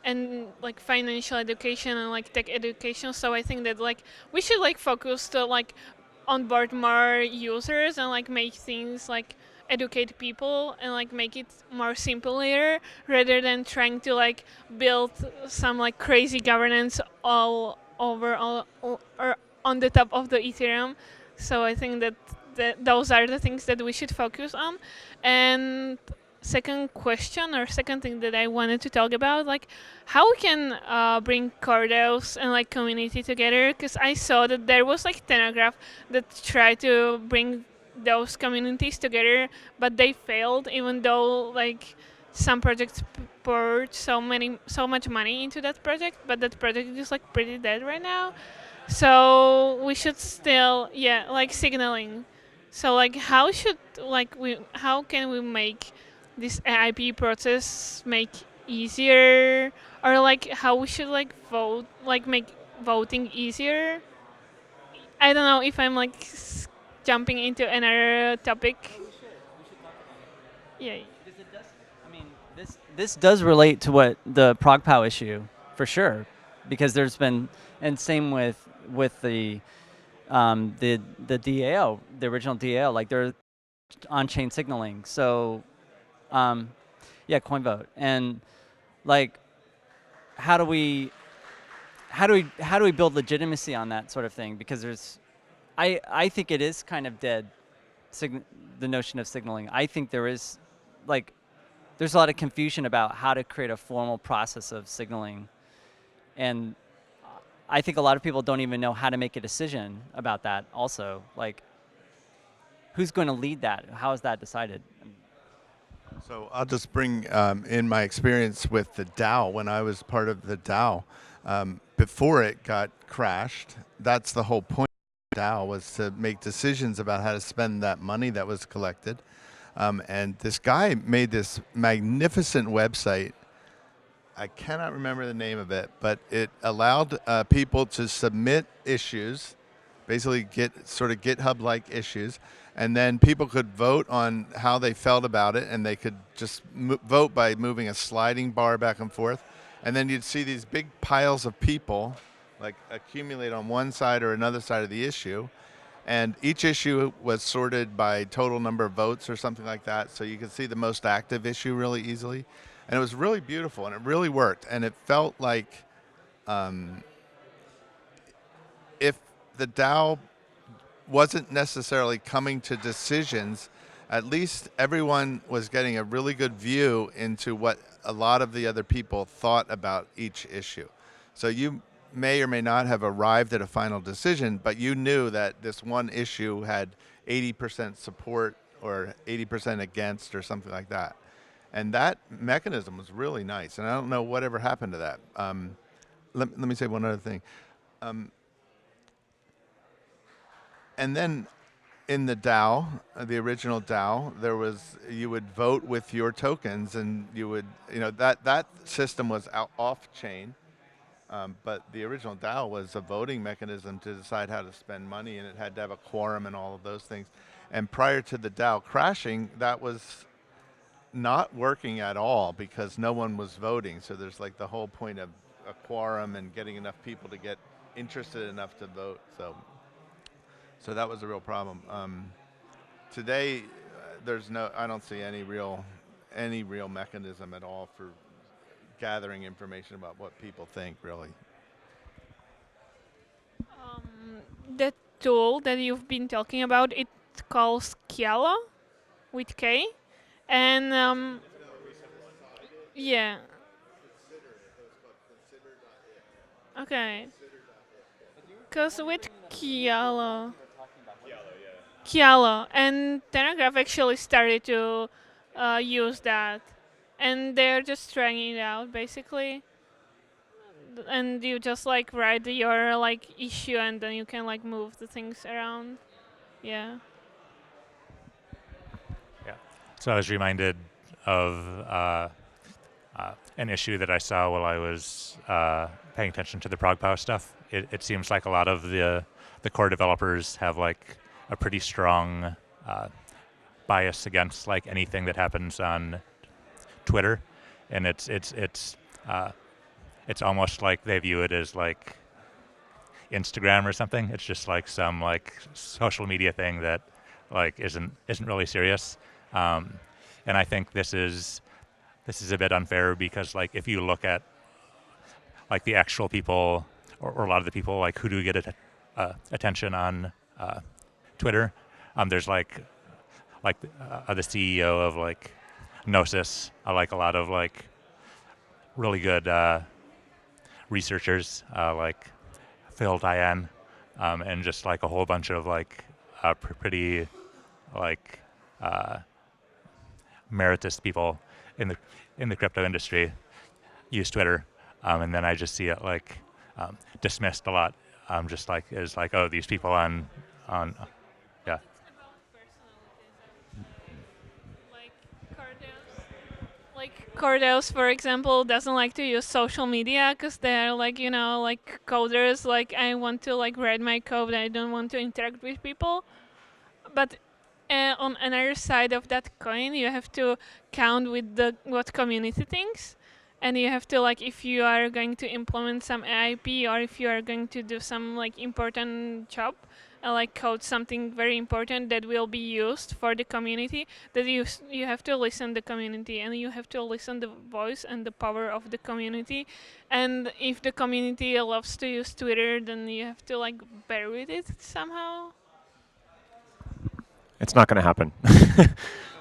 and like financial education and like tech education. So I think that like we should like focus to like onboard more users and like make things like educate people and like make it more simpler rather than trying to like build some like crazy governance all over all or on the top of the Ethereum. So I think that those are the things that we should focus on. And second question or second thing that I wanted to talk about, like how we can bring Cordos and like community together, because I saw that there was like Telegraph that tried to bring those communities together, but they failed, even though like some projects poured so much money into that project, but that project is like pretty dead right now. So we should still, yeah, like signaling. So like how can we make this AIP process make easier, or like how we should like vote, like make voting easier? I don't know if I'm like jumping into another topic. Yeah. Because it does. I mean, this does relate to what the ProgPow issue for sure, because there's been, and same with the DAO, the original DAO, like they're on-chain signaling. So yeah, coin vote, and like how do we how do we build legitimacy on that sort of thing? Because there's, I think it is kind of dead. The notion of signaling. I think there is, like, there's a lot of confusion about how to create a formal process of signaling, and I think a lot of people don't even know how to make a decision about that. Also, like, who's going to lead that? How is that decided? So I'll just bring in my experience with the DAO when I was part of the DAO. Before it got crashed, that's the whole point of the DAO, was to make decisions about how to spend that money that was collected. And this guy made this magnificent website. I cannot remember the name of it, but it allowed people to submit issues, basically get sort of GitHub-like issues, and then people could vote on how they felt about it, and they could just vote by moving a sliding bar back and forth. And then you'd see these big piles of people like accumulate on one side or another side of the issue. And each issue was sorted by total number of votes or something like that, so you could see the most active issue really easily. And it was really beautiful, and it really worked. And it felt like if the DAO wasn't necessarily coming to decisions, at least everyone was getting a really good view into what a lot of the other people thought about each issue. So you may or may not have arrived at a final decision, but you knew that this one issue had 80% support or 80% against or something like that. And that mechanism was really nice. And I don't know whatever happened to that. Let me say one other thing. And then in the DAO, the original DAO, there was, you would vote with your tokens, and you would, that system was off-chain. But the original DAO was a voting mechanism to decide how to spend money, and it had to have a quorum and all of those things. And prior to the DAO crashing, that was not working at all because no one was voting. So there's like the whole point of a quorum and getting enough people to get interested enough to vote. So that was a real problem. Today, I don't see any real mechanism at all for gathering information about what people think, really. The tool that you've been talking about, it calls Kiala with K, and yeah. Okay. Because with Kiala and Telegraph actually started to use that, and they're just trying it out basically. And you just like write your like issue, and then you can like move the things around. Yeah. So I was reminded of an issue that I saw while I was paying attention to the ProgPow stuff. It seems like a lot of the core developers have like a pretty strong bias against like anything that happens on Twitter, and it's almost like they view it as like Instagram or something. It's just like some like social media thing that like isn't really serious. And I think this is a bit unfair because like if you look at like the actual people or a lot of the people like who do get attention on Twitter, there's like the CEO of like Gnosis, like a lot of like really good researchers like Phil Diane, and just like a whole bunch of like pretty like meritorious people in the crypto industry use Twitter, and then I just see it like dismissed a lot, just like as like, oh, these people on yeah. Like Cordeus, for example, doesn't like to use social media because they're like, like coders. Like, I want to like write my code. I don't want to interact with people. But on another side of that coin, you have to count with what community thinks, and you have to like if you are going to implement some AIP or if you are going to do some like important job, like code something very important that will be used for the community, that you have to listen the community and you have to listen the voice and the power of the community. And if the community loves to use Twitter, then you have to like bear with it somehow. It's not going to happen.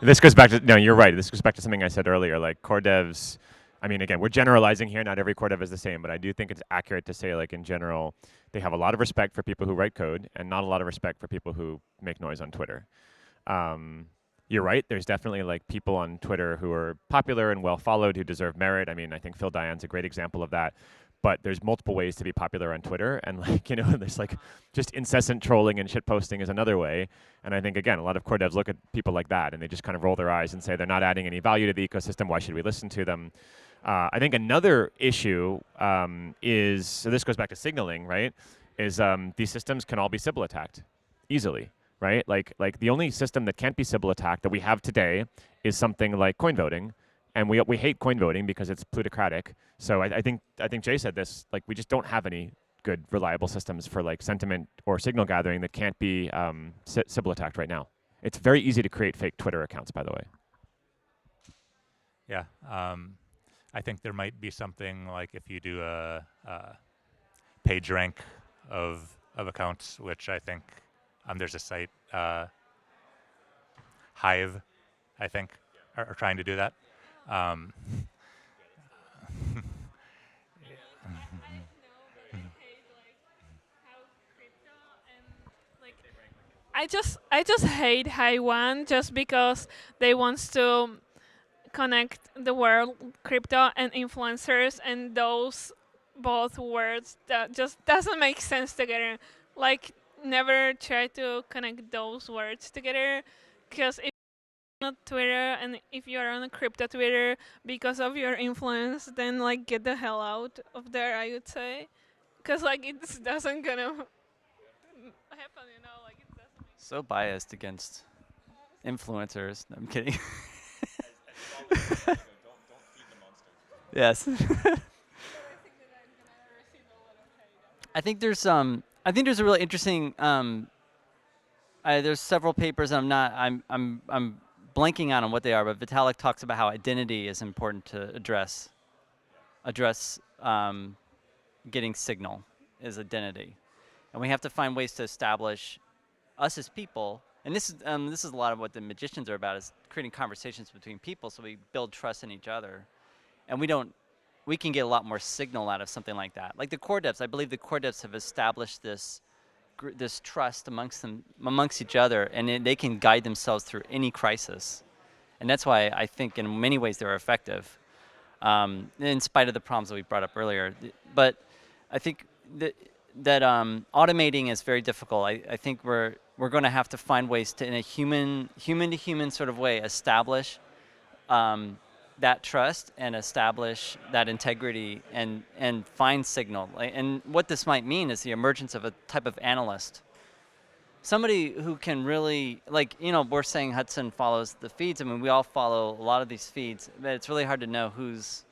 This goes back to, no, you're right. This goes back to something I said earlier. Like core devs, I mean, again, we're generalizing here. Not every core dev is the same, but I do think it's accurate to say, like in general, they have a lot of respect for people who write code and not a lot of respect for people who make noise on Twitter. You're right. There's definitely like people on Twitter who are popular and well followed who deserve merit. I mean, I think Phil Diane's a great example of that. But there's multiple ways to be popular on Twitter, and like there's like just incessant trolling and shit posting is another way. And I think again, a lot of core devs look at people like that and they just kind of roll their eyes and say they're not adding any value to the ecosystem. Why should we listen to them? I think another issue is, so this goes back to signaling, right? Is these systems can all be Sybil attacked easily, right? Like the only system that can't be Sybil attacked that we have today is something like coin voting. And we hate coin voting because it's plutocratic. So I think Jay said this, like we just don't have any good reliable systems for like sentiment or signal gathering that can't be Sybil attacked right now. It's very easy to create fake Twitter accounts, by the way. Yeah, I think there might be something like if you do a page rank of accounts, which I think there's a site, Hive, I think, are trying to do that. I just hate Haiwan just because they want to connect the world crypto and influencers, and those both words that just doesn't make sense together. Like, never try to connect those words together, because if you're on Twitter and if you're on a crypto Twitter because of your influence, then like get the hell out of there, I would say, because like it doesn't gonna happen, like it doesn't make So biased against influencers. No, I'm kidding. Yes. I think there's a really interesting. There's several papers, and I'm blanking on what they are, but Vitalik talks about how identity is important to address getting signal is identity, and we have to find ways to establish us as people. And this is a lot of what the magicians are about, is creating conversations between people so we build trust in each other. And we can get a lot more signal out of something like that. Like the core devs, I believe the core devs have established this trust amongst each other, and they can guide themselves through any crisis. And that's why I think in many ways they're effective, in spite of the problems that we brought up earlier. But I think that automating is very difficult. I think we're going to have to find ways to, in a human to human sort of way, establish that trust and establish that integrity and find signal. And what this might mean is the emergence of a type of analyst. Somebody who can really, like, we're saying Hudson follows the feeds. I mean, we all follow a lot of these feeds, but it's really hard to know who's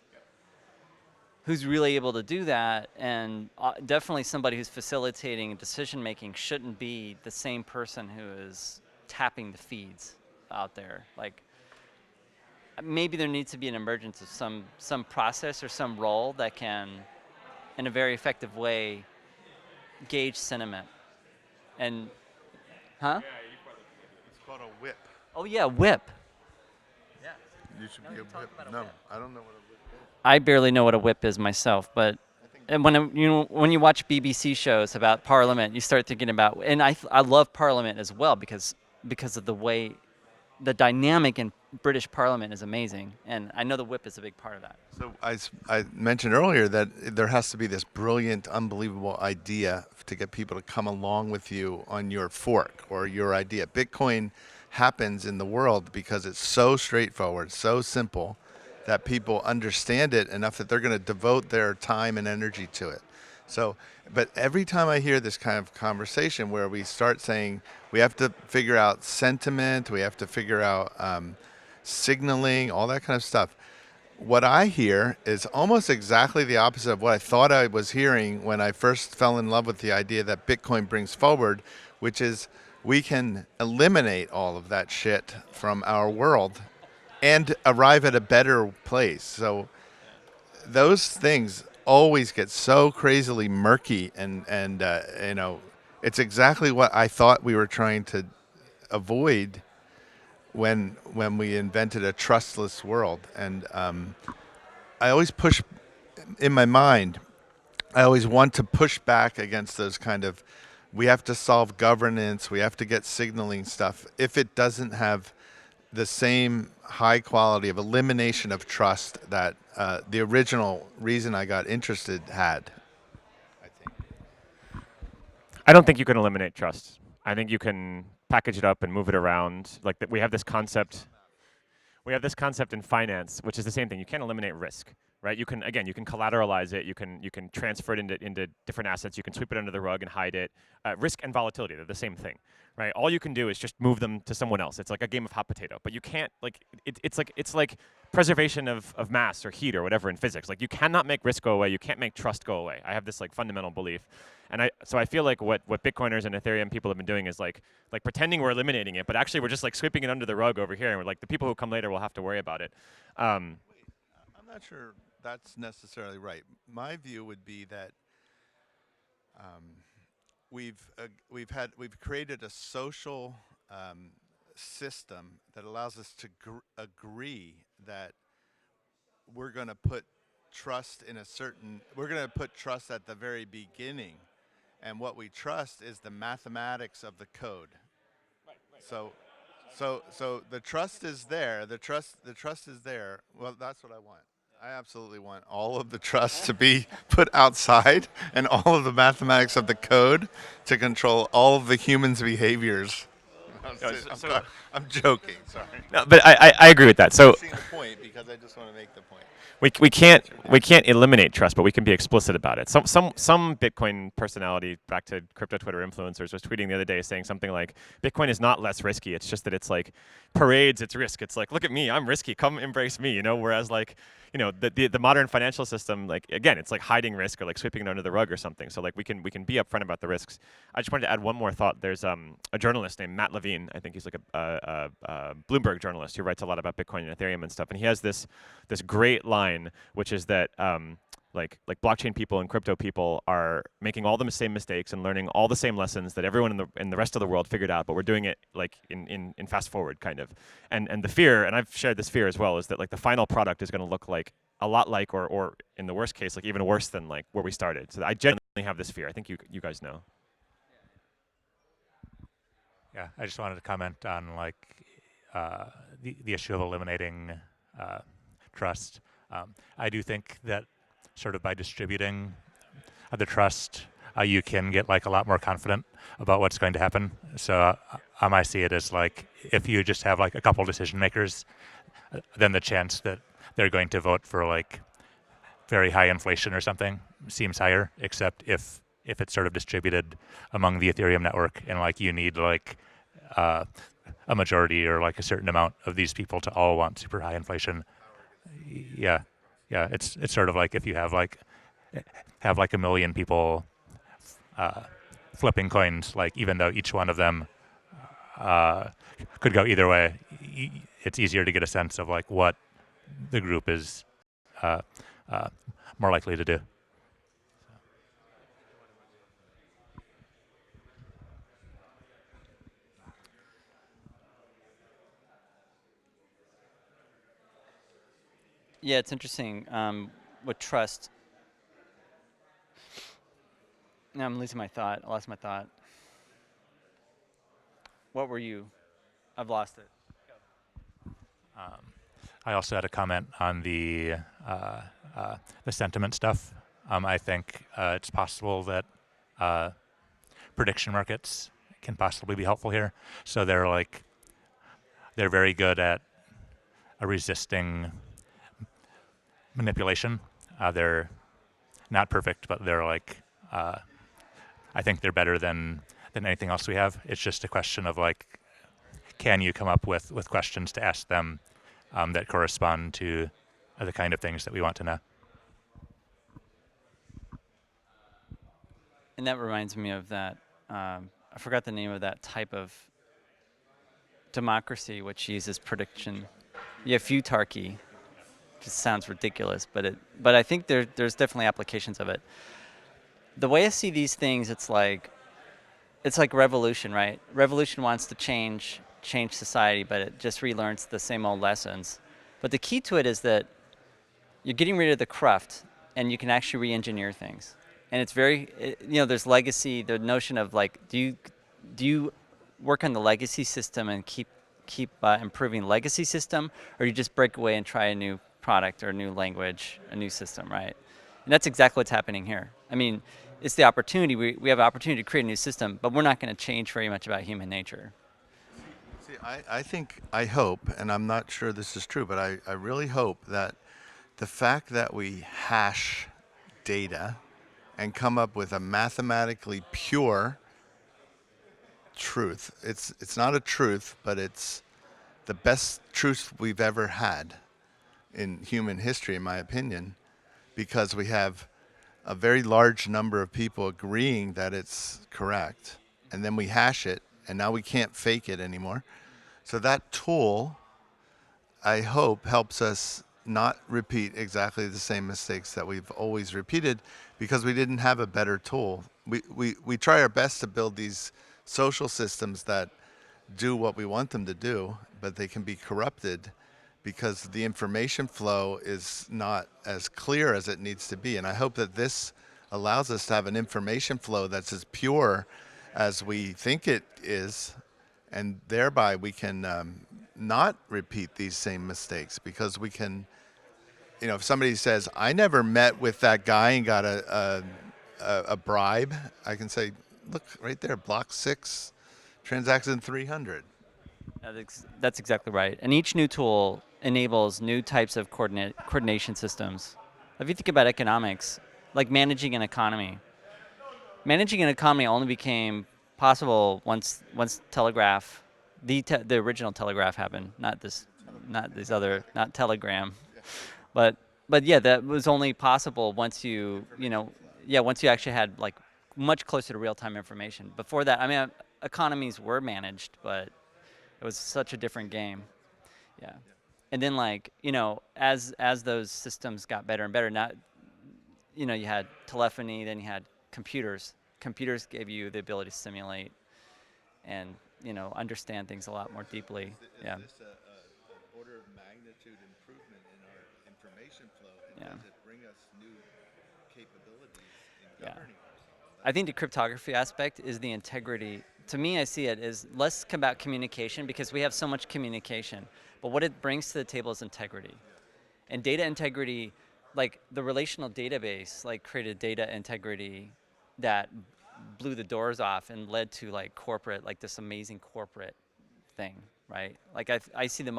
really able to do that. And definitely somebody who's facilitating decision making shouldn't be the same person who is tapping the feeds out there. Like, maybe there needs to be an emergence of some process or some role that can, in a very effective way, gauge sentiment. And, huh? It's called a whip. Oh yeah, whip. Yeah. You should be a whip. No, I don't know what a whip is. I barely know what a whip is myself, but and when you watch BBC shows about Parliament, you start thinking about, and I love Parliament as well because of the way the dynamic in British Parliament is amazing, and I know the whip is a big part of that. So I mentioned earlier that there has to be this brilliant, unbelievable idea to get people to come along with you on your fork or your idea. Bitcoin happens in the world because it's so straightforward, so simple, that people understand it enough that they're going to devote their time and energy to it. So, but every time I hear this kind of conversation where we start saying we have to figure out sentiment, we have to figure out signaling, all that kind of stuff, what I hear is almost exactly the opposite of what I thought I was hearing when I first fell in love with the idea that Bitcoin brings forward, which is we can eliminate all of that shit from our world and arrive at a better place. So those things always get so crazily murky, and it's exactly what I thought we were trying to avoid when we invented a trustless world. And I always push in my mind. I always want to push back against those kind of, we have to solve governance, we have to get signaling stuff, if it doesn't have the same high quality of elimination of trust that the original reason I got interested had, I think. I don't think you can eliminate trust. I think you can package it up and move it around. Like we have this concept. We have this concept in finance, which is the same thing. You can't eliminate risk, right? You can collateralize it. You can transfer it into different assets. You can sweep it under the rug and hide it. Risk and volatility, they're the same thing, right? All you can do is just move them to someone else. It's like a game of hot potato. But you can't, like, it's like preservation of mass or heat or whatever in physics. Like, you cannot make risk go away. You can't make trust go away. I have this like fundamental belief. And so I feel like what Bitcoiners and Ethereum people have been doing is like pretending we're eliminating it, but actually we're just like sweeping it under the rug over here, and we're like, the people who come later will have to worry about it. I'm not sure that's necessarily right. My view would be that we've created a social system that allows us to agree that we're going to put trust in we're going to put trust at the very beginning. And what we trust is the mathematics of the code. So the trust is there. The trust is there. Well, that's what I want. I absolutely want all of the trust to be put outside and all of the mathematics of the code to control all of the humans' behaviors. I'm joking. Sorry. No, but I agree with that. So I'm seeing the point because I just want to make the point. We can't eliminate trust, but we can be explicit about it. Some Bitcoin personality, back to crypto Twitter influencers, was tweeting the other day saying something like, Bitcoin is not less risky. It's just that it's like parades its risk. It's like, look at me, I'm risky. Come embrace me. Whereas like, the modern financial system, like, again, it's like hiding risk or like sweeping it under the rug or something. So like we can be upfront about the risks. I just wanted to add one more thought. There's a journalist named Matt Levine. I think he's like a Bloomberg journalist who writes a lot about Bitcoin and Ethereum and stuff. And he has this great line, which is that like blockchain people and crypto people are making all the same mistakes and learning all the same lessons that everyone in the rest of the world figured out, but we're doing it like in fast forward kind of. And the fear, and I've shared this fear as well, is that like the final product is going to look like a lot like, or in the worst case, like even worse than like where we started. So I genuinely have this fear. I think you guys know. Yeah, I just wanted to comment on like the issue of eliminating trust. I do think that sort of by distributing the trust you can get like a lot more confident about what's going to happen. So I see it as like if you just have like a couple decision makers, then the chance that they're going to vote for like very high inflation or something seems higher, except if it's sort of distributed among the Ethereum network and like you need like a majority or like a certain amount of these people to all want super high inflation. Yeah, yeah. It's sort of like if you have like a million people flipping coins, like even though each one of them could go either way, it's easier to get a sense of like what the group is uh, more likely to do. Yeah, it's interesting with trust. Now I'm losing my thought. I lost my thought. What were you? I've lost it. I also had a comment on the sentiment stuff. I think it's possible that prediction markets can possibly be helpful here. So they're very good at resisting manipulation. They're not perfect, but they're like I think they're better than anything else we have. It's just a question of like, can you come up with questions to ask them that correspond to the kind of things that we want to know. And that reminds me of that. I forgot the name of that type of democracy which uses prediction. Yeah, futarchy. Just sounds ridiculous, but I think there's definitely applications of it. The way I see these things, it's like revolution, right? Revolution wants to change society, but it just relearns the same old lessons. But the key to it is that you're getting rid of the cruft, and you can actually re-engineer things. And it's there's legacy, the notion of like, do you work on the legacy system and keep improving legacy system, or do you just break away and try a new product or a new language, a new system, right? And that's exactly what's happening here. I mean, it's the opportunity, we have an opportunity to create a new system, but we're not going to change very much about human nature. See, I hope, and I'm not sure this is true, but I really hope that the fact that we hash data and come up with a mathematically pure truth, it's not a truth, but it's the best truth we've ever had in human history, in my opinion, because we have a very large number of people agreeing that it's correct, and then we hash it, and now we can't fake it anymore. So that tool, I hope, helps us not repeat exactly the same mistakes that we've always repeated because we didn't have a better tool. We try our best to build these social systems that do what we want them to do, but they can be corrupted because the information flow is not as clear as it needs to be. And I hope that this allows us to have an information flow that's as pure as we think it is, and thereby we can not repeat these same mistakes, because we can, if somebody says, I never met with that guy and got a bribe, I can say, look right there, block 6, transaction 300. That's exactly right. And each new tool enables new types of coordination systems. If you think about economics, like managing an economy. Managing an economy only became possible once telegraph, the original telegraph happened, not telegram. But yeah, that was only possible once once you actually had like much closer to real-time information. Before that, I mean, economies were managed, but it was such a different game. Yeah. And then as those systems got better and better, now, you had telephony, then you had computers. Computers gave you the ability to simulate and, understand things a lot more deeply. Yeah. Is this an order of magnitude improvement in our information flow? And Yeah. does it bring us new capabilities in Yeah. governing ourselves? I think the cryptography aspect is the integrity. To me, I see it as less about communication, because we have so much communication. But what it brings to the table is integrity. And data integrity, like the relational database, like created data integrity that blew the doors off and led to like corporate, like this amazing corporate thing, right? Like I see this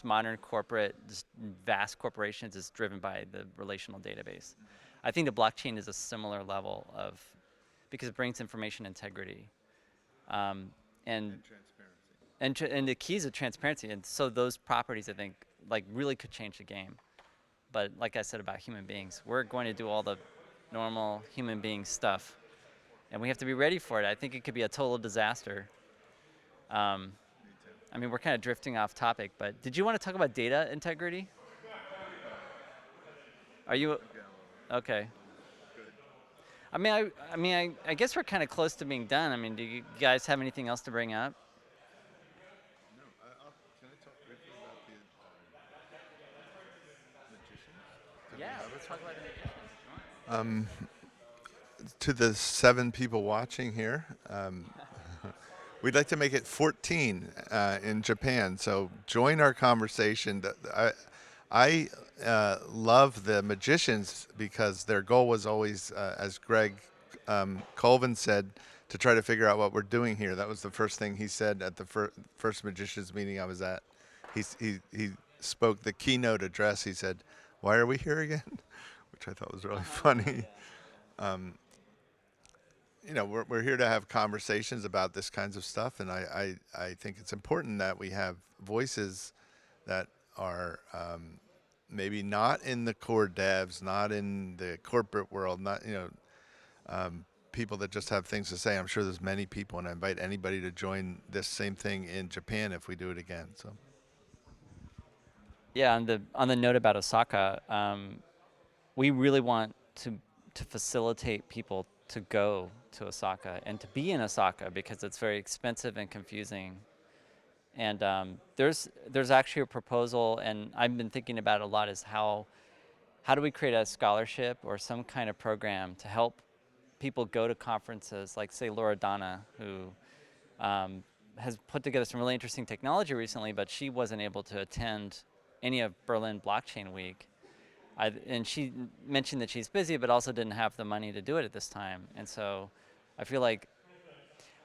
modern corporate, this vast corporations is driven by the relational database. I think the blockchain is a similar level of, because it brings information integrity, um, and and the keys of transparency. And so those properties, I think, like really could change the game. But like I said about human beings, we're going to do all the normal human being stuff, and we have to be ready for it. I think it could be a total disaster. Um, I mean, we're kind of drifting off topic, but did you want to talk about data integrity? Are you okay? I guess we're kind of close to being done. I mean, do you guys have anything else to bring up? Can I talk briefly about the magicians? Yeah, let's talk about the magicians. To the 7 people watching here, we'd like to make it 14 in Japan. So join our conversation. I love the magicians because their goal was always, as Greg Colvin said, to try to figure out what we're doing here. That was the first thing he said at the first magicians meeting I was at. He spoke the keynote address. He said, "Why are we here again?" Which I thought was really funny. You know, we're here to have conversations about this kinds of stuff, and I think it's important that we have voices that are maybe not in the core devs, not in the corporate world, not, you know, people that just have things to say. I'm sure there's many people, and I invite anybody to join this same thing in Japan if we do it again. So. Yeah, on the note about Osaka, we really want to facilitate people to go to Osaka and to be in Osaka because it's very expensive and confusing. And there's actually a proposal, and I've been thinking about it a lot, is how do we create a scholarship or some kind of program to help people go to conferences, like say Laura Donna, who has put together some really interesting technology recently, but she wasn't able to attend any of Berlin Blockchain Week. And she mentioned that she's busy, but also didn't have the money to do it at this time. And so I feel like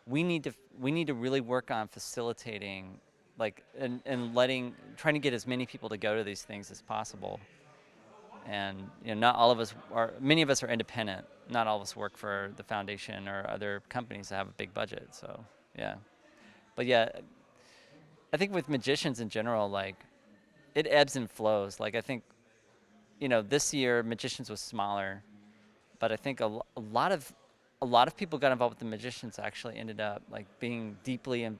we need to really work on facilitating, like, and trying to get as many people to go to these things as possible. And you know, not all of us many of us are independent. Not all of us work for the foundation or other companies that have a big budget. So yeah, but yeah, I think with magicians in general, like, it ebbs and flows. Like I think, you know, this year magicians was smaller, but I think a lot of people got involved with the magicians actually ended up like being deeply and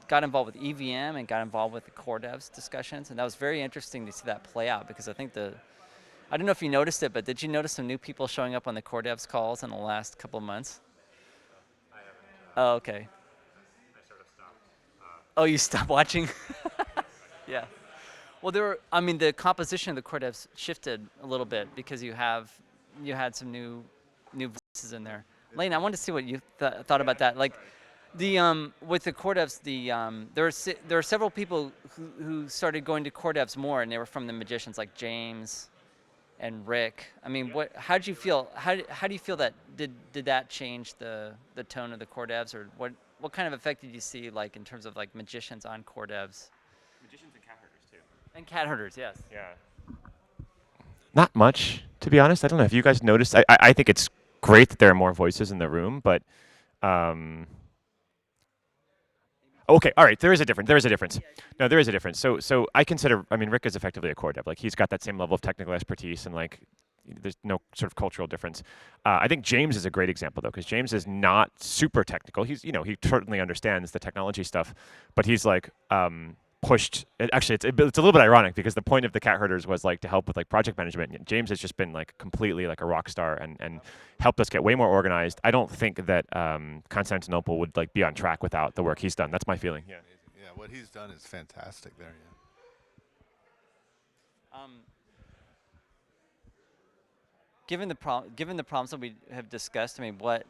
got involved with EVM and got involved with the core devs discussions, and that was very interesting to see that play out because I think I don't know if you noticed it, but did you notice some new people showing up on the core devs calls in the last couple of months? I haven't. Oh, okay. I sort of stopped. Oh, you stopped watching? Yeah. Well, the composition of the core devs shifted a little bit because you had some new voices in there. Lane, I wanted to see what you thought about that. Like, with the core devs, there are several people who started going to core devs more, and they were from the magicians, like James and Rick. I mean, how did you feel? How do you feel that did that change the tone of the core devs, or what kind of effect did you see, like in terms of like magicians on core devs? Magicians and cat herders too. And cat herders, yes. Yeah. Not much, to be honest. I don't know if you guys noticed. I think it's great that there are more voices in the room, but okay, all right. There is a difference. There is a difference. No, there is a difference. So I consider. I mean, Rick is effectively a core dev. Like he's got that same level of technical expertise, and like there's no sort of cultural difference. I think James is a great example though, because James is not super technical. He's he certainly understands the technology stuff, but he's like pushed. Actually, it's a little bit ironic because the point of the cat herders was like to help with like project management. And James has just been like completely like a rock star and helped us get way more organized. I don't think that Constantinople would like be on track without the work he's done. That's my feeling. Yeah. Yeah, what he's done is fantastic there. Yeah. Given the problems that we have discussed, I mean, what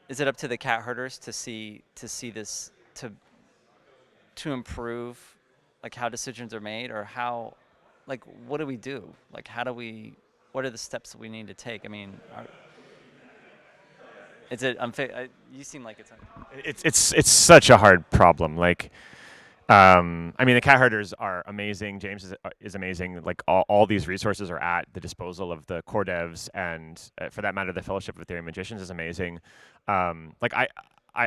is it up to the cat herders to see this to improve, like how decisions are made, or how, like what do we do? Like what what are the steps that we need to take? I mean, is it unfair? You seem like it's unfair. It's such a hard problem. Like, I mean, the cat herders are amazing. James is amazing. Like all these resources are at the disposal of the core devs, and for that matter, the Fellowship of Ethereum Magicians is amazing. Like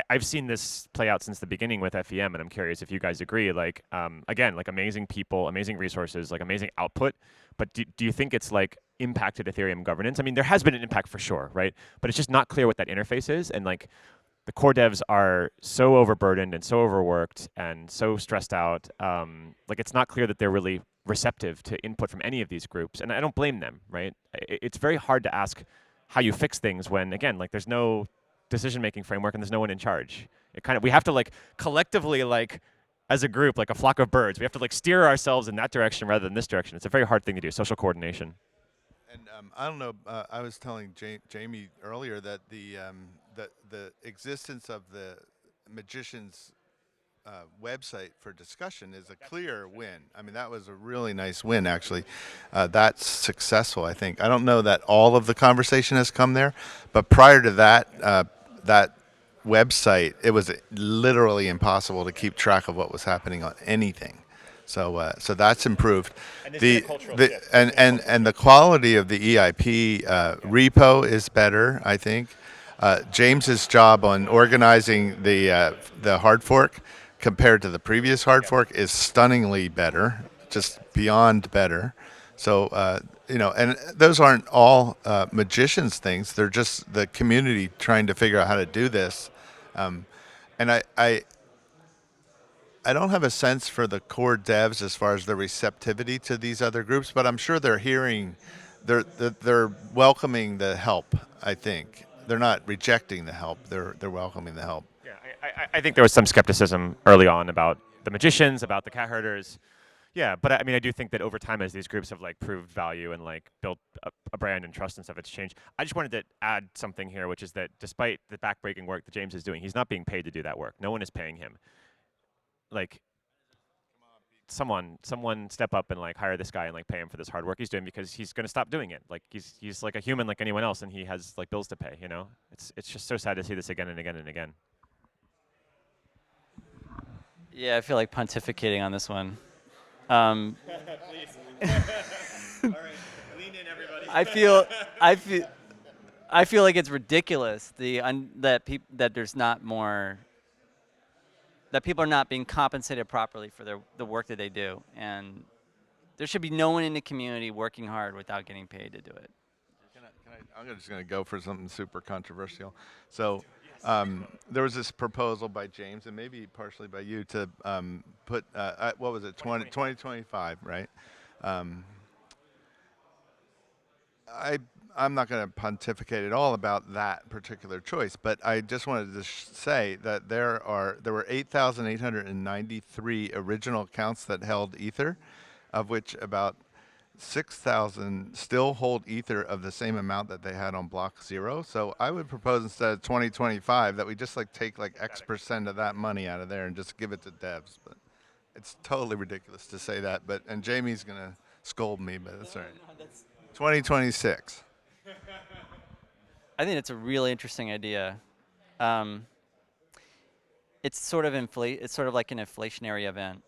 I've seen this play out since the beginning with FEM, and I'm curious if you guys agree. Like, again, like amazing people, amazing resources, like amazing output. But do you think it's like impacted Ethereum governance? I mean, there has been an impact for sure, right? But it's just not clear what that interface is, and like the core devs are so overburdened and so overworked and so stressed out. Like it's not clear that they're really receptive to input from any of these groups, and I don't blame them, right? It's very hard to ask how you fix things when, again, like there's no decision-making framework and there's no one in charge. We have to like collectively, like as a group, like a flock of birds, we have to like steer ourselves in that direction rather than this direction. It's a very hard thing to do, social coordination. And I don't know. I was telling Jamie earlier that the existence of the magician's website for discussion is a clear win. I mean, that was a really nice win, actually. That's successful, I think. I don't know that all of the conversation has come there, but prior to that, that website, it was literally impossible to keep track of what was happening on anything. So that's improved. And the and the quality of the EIP repo is better, I think. James's job on organizing the hard fork compared to the previous hard fork is stunningly better, just beyond better. So and those aren't all magicians' things. They're just the community trying to figure out how to do this. And I don't have a sense for the core devs as far as the receptivity to these other groups, but I'm sure they're welcoming the help. I think they're not rejecting the help. They're welcoming the help. Yeah, I think there was some skepticism early on about the magicians, about the cat herders. Yeah, but I mean, I do think that over time, as these groups have like proved value and like built a brand and trust and stuff, it's changed. I just wanted to add something here, which is that despite the backbreaking work that James is doing, he's not being paid to do that work. No one is paying him. Like, someone step up and like hire this guy and like pay him for this hard work he's doing, because he's going to stop doing it. Like he's like a human like anyone else, and he has like bills to pay, you know? It's just so sad to see this again and again and again. Yeah, I feel like pontificating on this one. Please. All right, lean in, everybody. I feel like it's ridiculous that there's not more, that people are not being compensated properly for the work that they do, and there should be no one in the community working hard without getting paid to do it. I'm just going to go for something super controversial. So there was this proposal by James, and maybe partially by you, to put, what was it, 2025, right? I'm not going to pontificate at all about that particular choice, but I just wanted to say that there were 8,893 original accounts that held Ether, of which about 6,000 still hold Ether of the same amount that they had on block 0. So I would propose, instead of 2025, that we just like take like X% of that money out of there and just give it to devs. But it's totally ridiculous to say that. And Jamie's gonna scold me, but that's all right. 2026. I think it's a really interesting idea. It's sort of it's sort of like an inflationary event.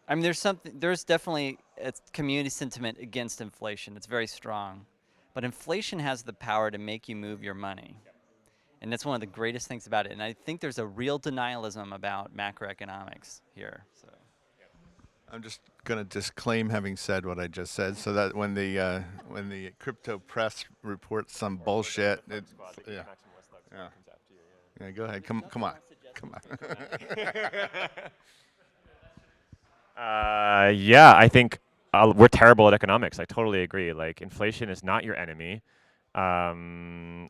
I mean, there's definitely a community sentiment against inflation. It's very strong, but inflation has the power to make you move your money, and that's one of the greatest things about it. And I think there's a real denialism about macroeconomics here. So, I'm just going to disclaim having said what I just said, so that when the crypto press reports some bullshit, yeah. Go ahead. Come on. Yeah, I think we're terrible at economics. I totally agree. Like, inflation is not your enemy. A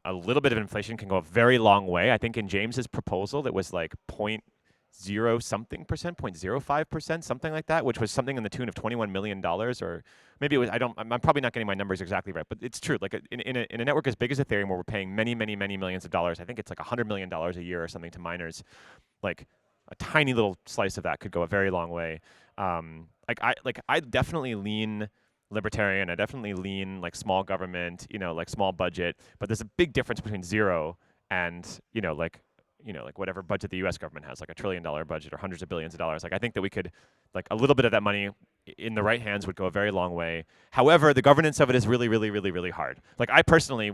little bit of inflation can go a very long way. I think in James's proposal, it was like 0.0 something percent, 0.05%, something like that, which was something in the tune of $21 million, or maybe it was, I'm probably not getting my numbers exactly right, but it's true. Like in a network as big as Ethereum, where we're paying many, many, many millions of dollars, I think it's like $100 million a year or something to miners, like a tiny little slice of that could go a very long way. I definitely lean libertarian. I definitely lean like small government, like small budget. But there's a big difference between 0 and like whatever budget the U.S. government has, like $1 trillion budget or hundreds of billions of dollars. Like I think that we could, like a little bit of that money in the right hands would go a very long way. However, the governance of it is really, really, really, really hard. Like I personally,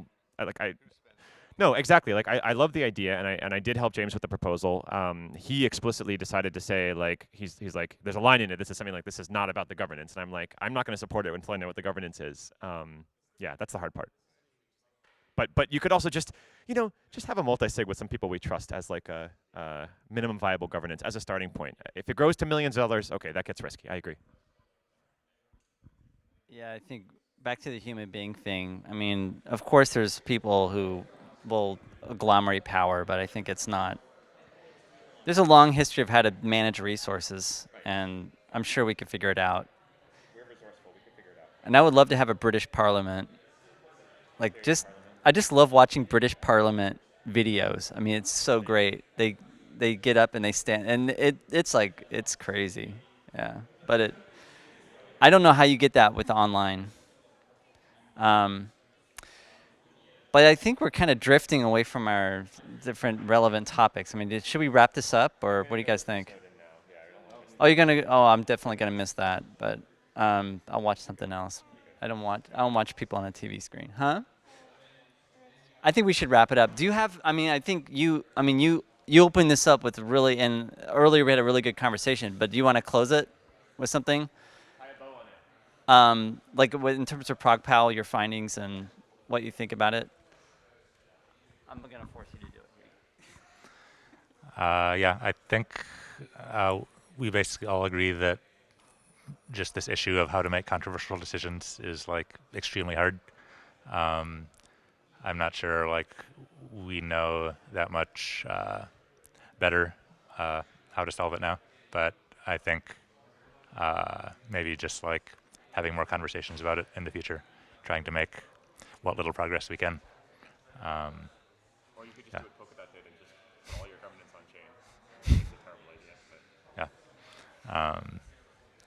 no, exactly. Like I love the idea, and I did help James with the proposal. He explicitly decided to say like he's like there's a line in it that says something like this is not about the governance, and I'm like I'm not going to support it until I know what the governance is. Yeah, that's the hard part. But you could also just just have a multi-sig with some people we trust as like a minimum viable governance as a starting point. If it grows to millions of dollars, okay, that gets risky. I agree. Yeah, I think back to the human being thing. I mean, of course, there's people who will agglomerate power, but I think it's not. There's a long history of how to manage resources, and I'm sure we could figure it out. We're resourceful. We can figure it out. And I would love to have a British Parliament. Like, I just love watching British Parliament videos. I mean, it's so great. They get up and they stand, and it's like it's crazy. Yeah, but I don't know how you get that with online. But I think we're kind of drifting away from our different relevant topics. I mean, should we wrap this up, or what do you guys think? Oh, you're gonna. Oh, I'm definitely gonna miss that. But I'll watch something else. I don't watch people on a TV screen, huh? I think we should wrap it up. Do you have? I mean, I think you. I mean, you opened this up with really, and earlier we had a really good conversation. But do you want to close it with something? Like in terms of ProgPal, your findings and what you think about it. I'm gonna force you to do it. Yeah, I think we basically all agree that just this issue of how to make controversial decisions is like extremely hard. I'm not sure like we know that much better how to solve it now, but I think maybe just like having more conversations about it in the future, trying to make what little progress we can. Or you could just do it Polkadot did and just all your governance on chain. It's a terrible idea. But. Yeah.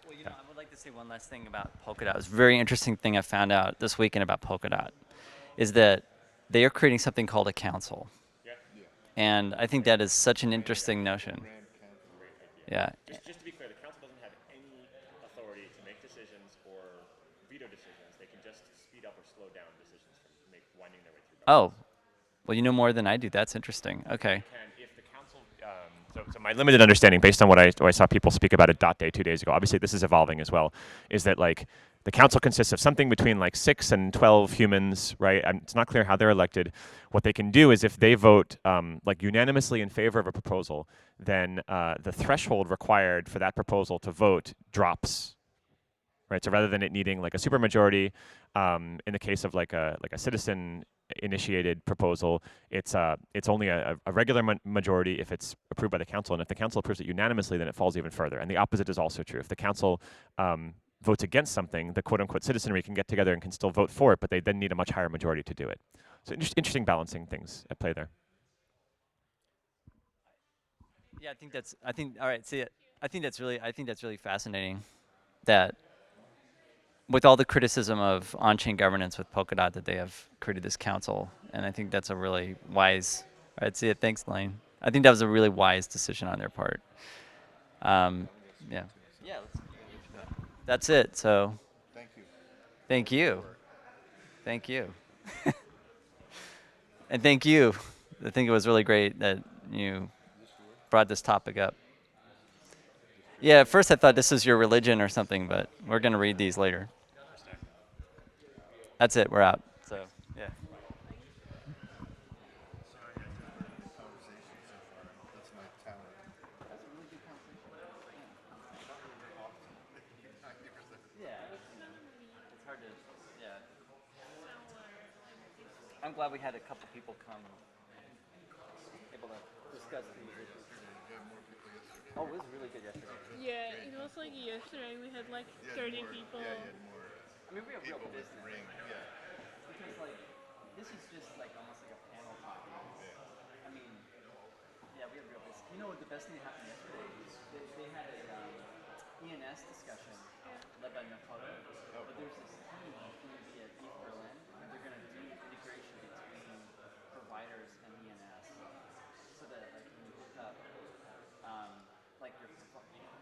Well, I would like to say one last thing about Polkadot. It's a very interesting thing I found out this weekend about Polkadot is that they are creating something called a council. Yeah. And I think that is such an interesting notion. Yeah. Just to be clear, the council doesn't have any authority to make decisions or veto decisions. They can just speed up or slow down decisions from winding their way through. Oh, well, you know more than I do. That's interesting. Okay. And if the council, so my limited understanding, based on what I saw people speak about at Day 2 days ago, obviously this is evolving as well, is that like the council consists of something between like 6 and 12 humans, right? And it's not clear how they're elected. What they can do is if they vote like unanimously in favor of a proposal, then the threshold required for that proposal to vote drops, right? So rather than it needing like a supermajority, in the case of like a citizen initiated proposal, it's only a regular majority if it's approved by the council, and if the council approves it unanimously, then it falls even further. And the opposite is also true. If the council votes against something, the quote-unquote citizenry can get together and can still vote for it, but they then need a much higher majority to do it. So interesting balancing things at play there. Yeah, all right, see it. I think that's really fascinating that with all the criticism of on-chain governance with Polkadot that they have created this council, and I think that's a really wise, all right, see it, thanks Lane. I think that was a really wise decision on their part. Yeah. Yeah, that's it, so. Thank you. Thank you. Thank you. And thank you. I think it was really great that you brought this topic up. Yeah, at first I thought this was your religion or something, but we're going to read these later. That's it, we're out. So, yeah. It's hard to, yeah. I'm glad we had a couple people come, able to discuss these issues. Oh, it was really good yesterday. Yeah, it was like yesterday we had like 30 people. I mean, we have real business. Because, like, this is just, like, almost like a panel talk. I mean, yeah, we have real business. You know what the best thing that happened yesterday is they had a ENS discussion led by Makoto, but there's this team that's going to be at